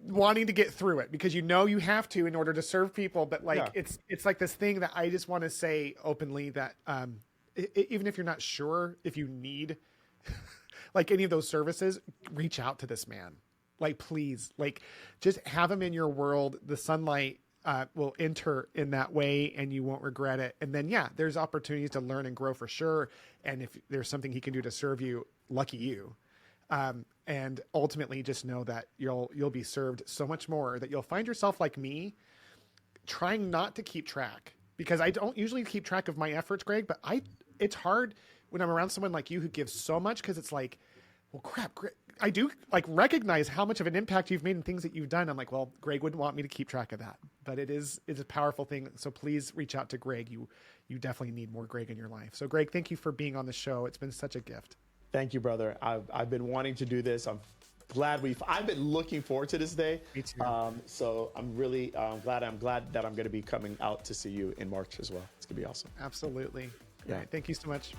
wanting to get through it because you have to in order to serve people. But it's like this thing that I just want to say openly that even if you're not sure if you need like any of those services, reach out to this man. Like, please, like, just have him in your world. The sunlight will enter in that way and you won't regret it. And then, there's opportunities to learn and grow for sure. And if there's something he can do to serve you, lucky you. And ultimately just know that you'll be served so much more, that you'll find yourself like me, trying not to keep track, because I don't usually keep track of my efforts, Greg, but it's hard when I'm around someone like you who gives so much, because it's like, well, crap, Greg, I do like recognize how much of an impact you've made and things that you've done. I'm like, well, Greg wouldn't want me to keep track of that, but it's a powerful thing. So please reach out to Greg. You definitely need more Greg in your life. So Greg, thank you for being on the show. It's been such a gift. Thank you, brother. I've been wanting to do this. I'm glad I've been looking forward to this day. Me too. So I'm really glad that I'm going to be coming out to see you in March as well. It's going to be awesome. Absolutely. Yeah. All right, thank you so much.